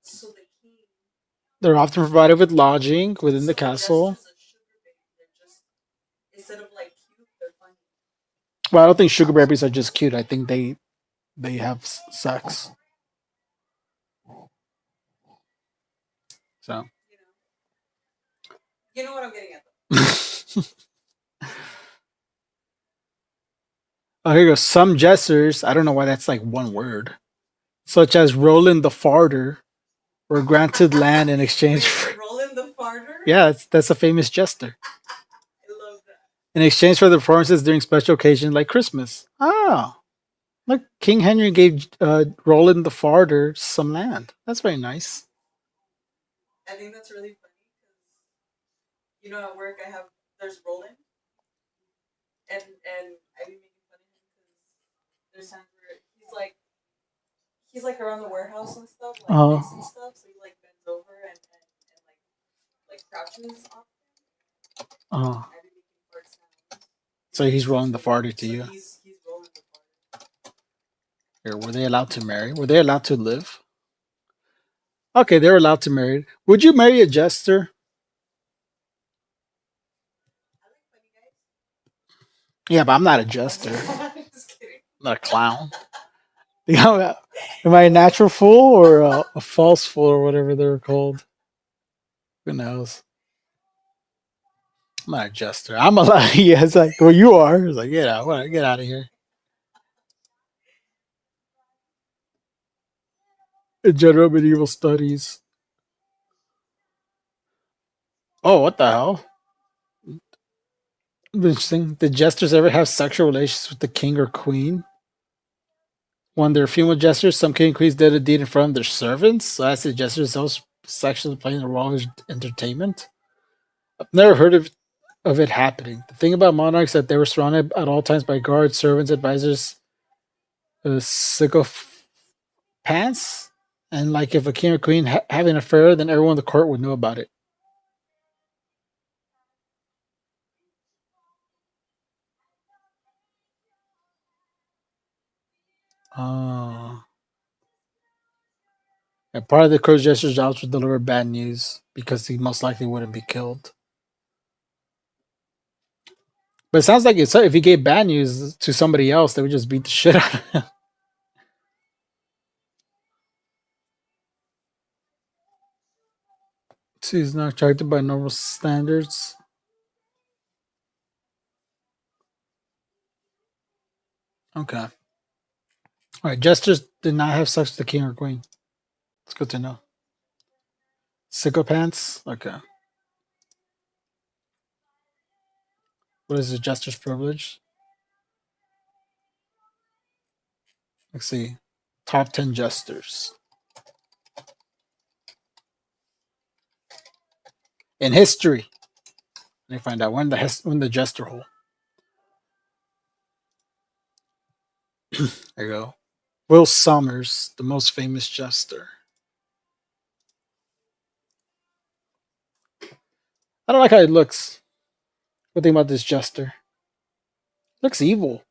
the king. They're often provided with lodging within the castle. Jesters are sugar baby. They're just instead of like cute, they're funny. Well, I don't think sugar babies are just cute. I think they have sex. So. You know what I'm getting at. Oh, here you go. Some jesters, I don't know why that's like one word, such as Roland the Farter, were granted land in exchange for. Roland the Farter? Yeah, that's a famous jester. I love that. In exchange for the performances during special occasions like Christmas. Oh, look, King Henry gave Roland the Farter some land. That's very nice. I think that's really funny because you know at work there's Roland and I be making fun of him because there's times where he's like around the warehouse and stuff like fixing stuff, so he like bends over and like crouches off. Oh. So he's rolling the farter to you. He's rolling the farter. Here, were they allowed to marry? Were they allowed to live? Okay, they were allowed to marry. Would you marry a jester? Yeah, but I'm not a jester. I'm not a clown. Am I a natural fool or a false fool or whatever they're called? Who knows? I'm not a jester. I'm a yeah. It's like, well, you are. It's like, get out of here. in general medieval studies. Oh, what the hell? Interesting. Did jesters ever have sexual relations with the king or queen? When they're female jesters, some king and queens did a deed in front of their servants. So as the jesters themselves sexually playing the role of entertainment. I've never heard of it happening. The thing about monarchs is that they were surrounded at all times by guards, servants, advisors, sycophants, and like if a king or queen having an affair, then everyone in the court would know about it. Oh. And part of the court jester's jobs was deliver bad news because he most likely wouldn't be killed. But it sounds like if he gave bad news to somebody else, they would just beat the shit out of him. So he's not attracted by normal standards. Okay. All right. Jesters did not have sex with the king or queen. It's good to know. Sycophants? Okay. What is the jester's privilege? Let's see. Top 10 jesters. In history. Let me find out when the jester hole. There you go. Will Somers, the most famous jester. I don't like how he looks. What do you think about this jester? Looks evil.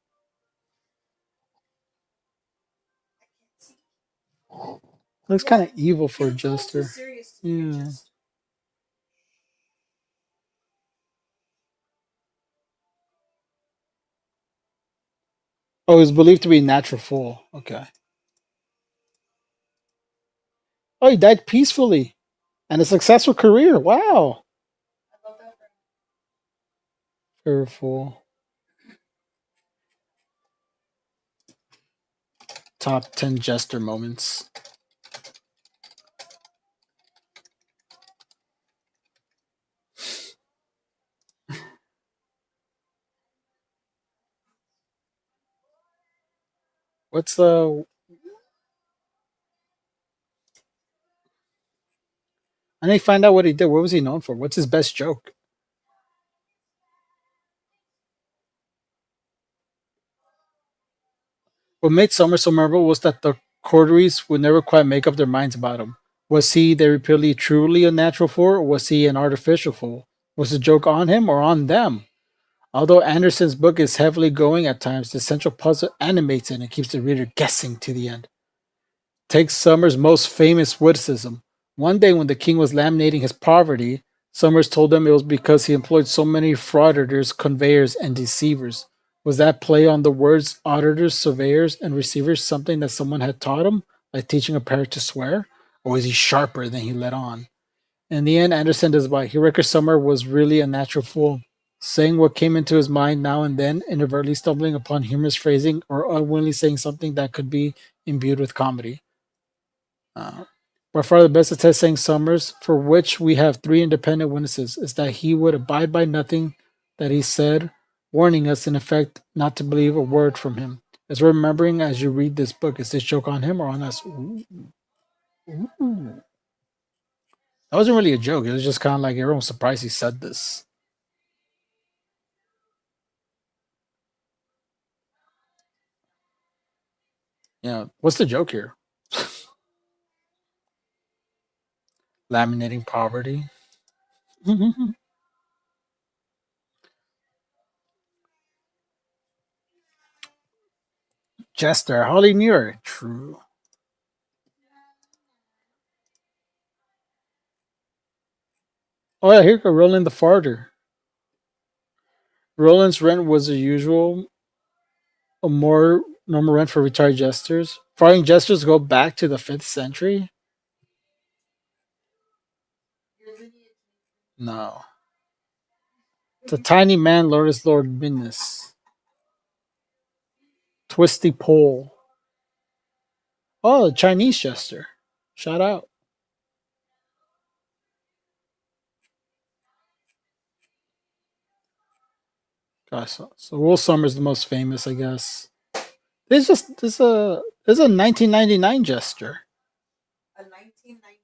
Looks kind of evil for a jester. Yeah. Oh, he's believed to be a natural fool. Okay. Oh, he died peacefully. And a successful career. Wow. For a fool. Top 10 jester moments. What's I need to find out what he did. What was he known for? What's his best joke? What made Summer so memorable was that the coteries would never quite make up their minds about him. Was he the repeatedly truly a natural fool, or was he an artificial fool? Was the joke on him or on them? Although Anderson's book is heavily going at times, the central puzzle animates it and keeps the reader guessing to the end. Take Summers' most famous witticism. One day when the king was laminating his poverty, Summers told him it was because he employed so many frauditors, conveyors, and deceivers. Was that play on the words auditors, surveyors, and receivers something that someone had taught him, like teaching a parrot to swear? Or was he sharper than he let on? In the end, Anderson does by. He records Summer was really a natural fool, saying what came into his mind now and then, inadvertently stumbling upon humorous phrasing or unwillingly saying something that could be imbued with comedy. By far the best attest saying Summers, for which we have three independent witnesses, is that he would abide by nothing that he said, warning us in effect not to believe a word from him. As we're remembering as you read this book, is this joke on him or on us? Ooh. Ooh. That wasn't really a joke. It was just kind of like everyone was surprised he said this. Yeah, what's the joke here? Laminating poverty. Jester, Holly Muir. True. Oh yeah, here go Roland the Farter. Roland's rent was the usual, a more normal rent for retired jesters. Farting jesters go back to the 5th century? No. The tiny man, Lord is Lord Minus. Twisty pole. Oh, the Chinese jester. Shout out. Gosh, so Will Summers the most famous, I guess. There's a 1999 jester. A 1990.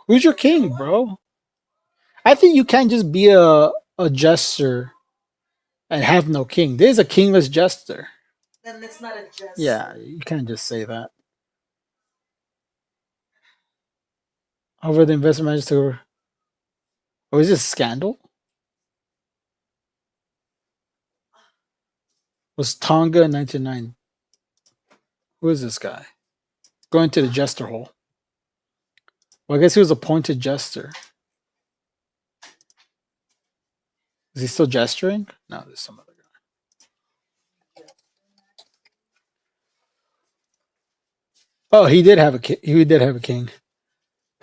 Who's your king, bro? I think you can't just be a jester and have no king. There's a kingless jester. Then it's not a jester. Yeah, you can't just say that. Over the investment manager. Oh, is this scandal? Was Tonga in 1999? Who is this guy? Going to the jester hole. Well, I guess he was appointed jester. Is he still gesturing? No, there's some other guy. Oh, he did have a king. He did have a king.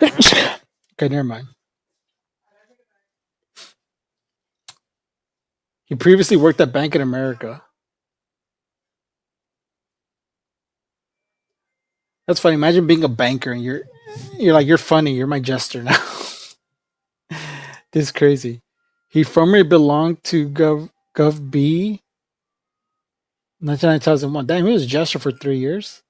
Okay, never mind. He previously worked at Bank in America. That's funny. Imagine being a banker and you're funny. You're my jester now. This is crazy. He formerly belonged to Gov B. 2001. Damn, he was a jester for 3 years.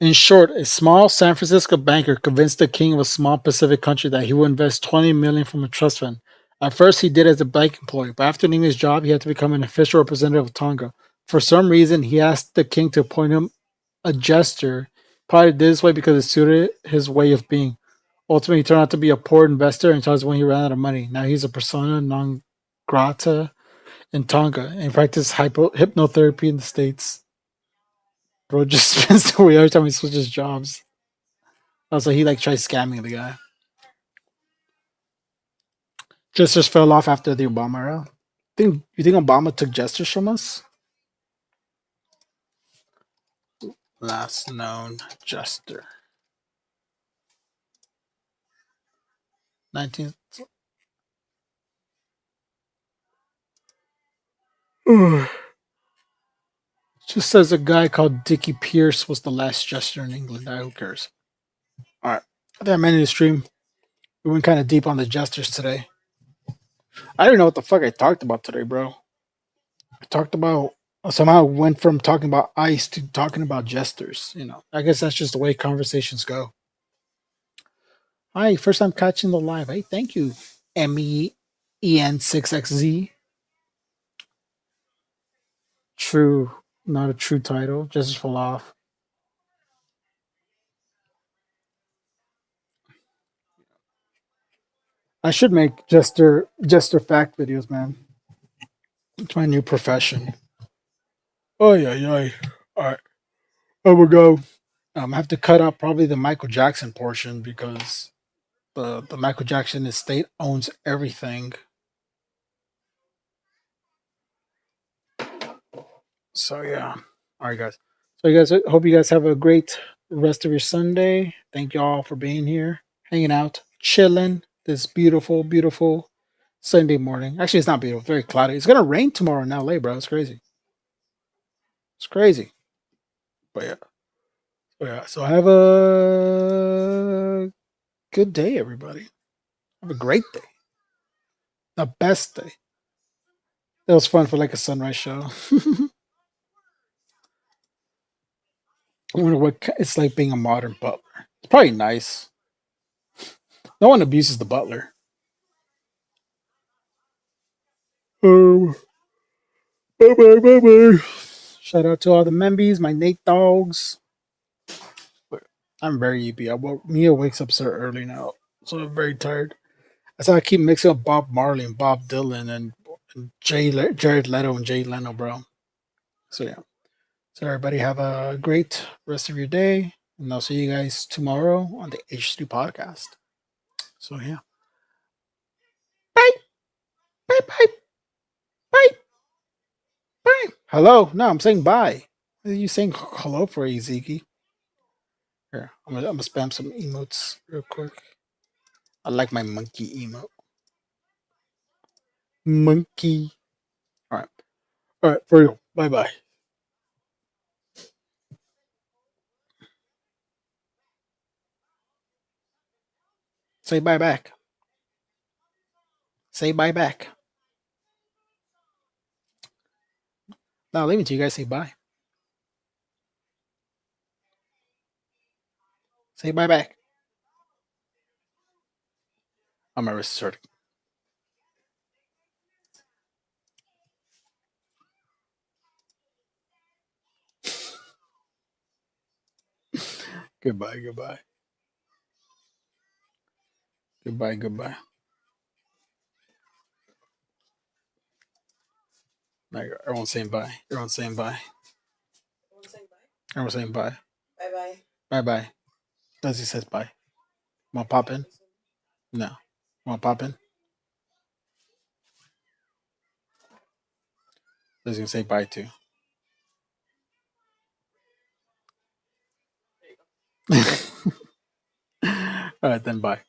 In short, a small San Francisco banker convinced the king of a small Pacific country that he would invest $20 million from a trust fund. At first, he did it as a bank employee, but after leaving his job, he had to become an official representative of Tonga. For some reason, he asked the king to appoint him a jester. Probably did this way because it suited his way of being. Ultimately, he turned out to be a poor investor until when he ran out of money. Now he's a persona non grata in Tonga and practices hypnotherapy in the States. Bro just spends the way every time he switches jobs. Also, he tries scamming the guy. Jesters fell off after the Obama era. You think Obama took jesters from us? Last known jester. 19th. Just says a guy called Dickie Pierce was the last jester in England. Who cares? Alright. I think I'm ending the stream. We went kind of deep on the jesters today. I don't know what the fuck I talked about today, bro. I talked about somehow went from talking about ice to talking about jesters. I guess that's just the way conversations go. Hi, first time catching the live. Hey, thank you, MEEN6XZ. True, not a true title. Just fall off. I should make jester fact videos, man. It's my new profession. Oh yeah. All right, I will go. I have to cut out probably the Michael Jackson portion because the Michael Jackson estate owns everything. So yeah. All right, guys. So you guys, hope you guys have a great rest of your Sunday. Thank you all for being here, hanging out, chilling this beautiful, beautiful Sunday morning. Actually, it's not beautiful. It's very cloudy. It's gonna rain tomorrow in LA, bro. It's crazy. It's crazy. But yeah. So have a good day, everybody. Have a great day. The best day. It was fun for like a sunrise show. I wonder what it's like being a modern butler. It's probably nice. No one abuses the butler. Bye bye. Shout out to all the membies, my Nate dogs. I'm very EB. Mia wakes up so early now, so I'm very tired. That's how I keep mixing up Bob Marley and Bob Dylan and Jared Leto and Jay Leno, bro. So yeah. So everybody have a great rest of your day, and I'll see you guys tomorrow on the H3 podcast. So yeah. Bye. Bye. Hello? No, I'm saying bye. What are you saying hello for, Ezeki? Here, I'm gonna spam some emotes real quick. I like my monkey emote. Monkey. All right, for real. Bye. Say bye back. Say bye back. Now, leave it to you guys. Say bye. Say bye back. Oh, my wrist is hurting. Goodbye, goodbye. Goodbye, goodbye. Now everyone's saying bye. Everyone's saying bye. Everyone's saying bye. Bye bye. Bye bye. Leslie says bye. Want to pop in? No. Want to pop in? Leslie's gonna say bye too. All right, then bye.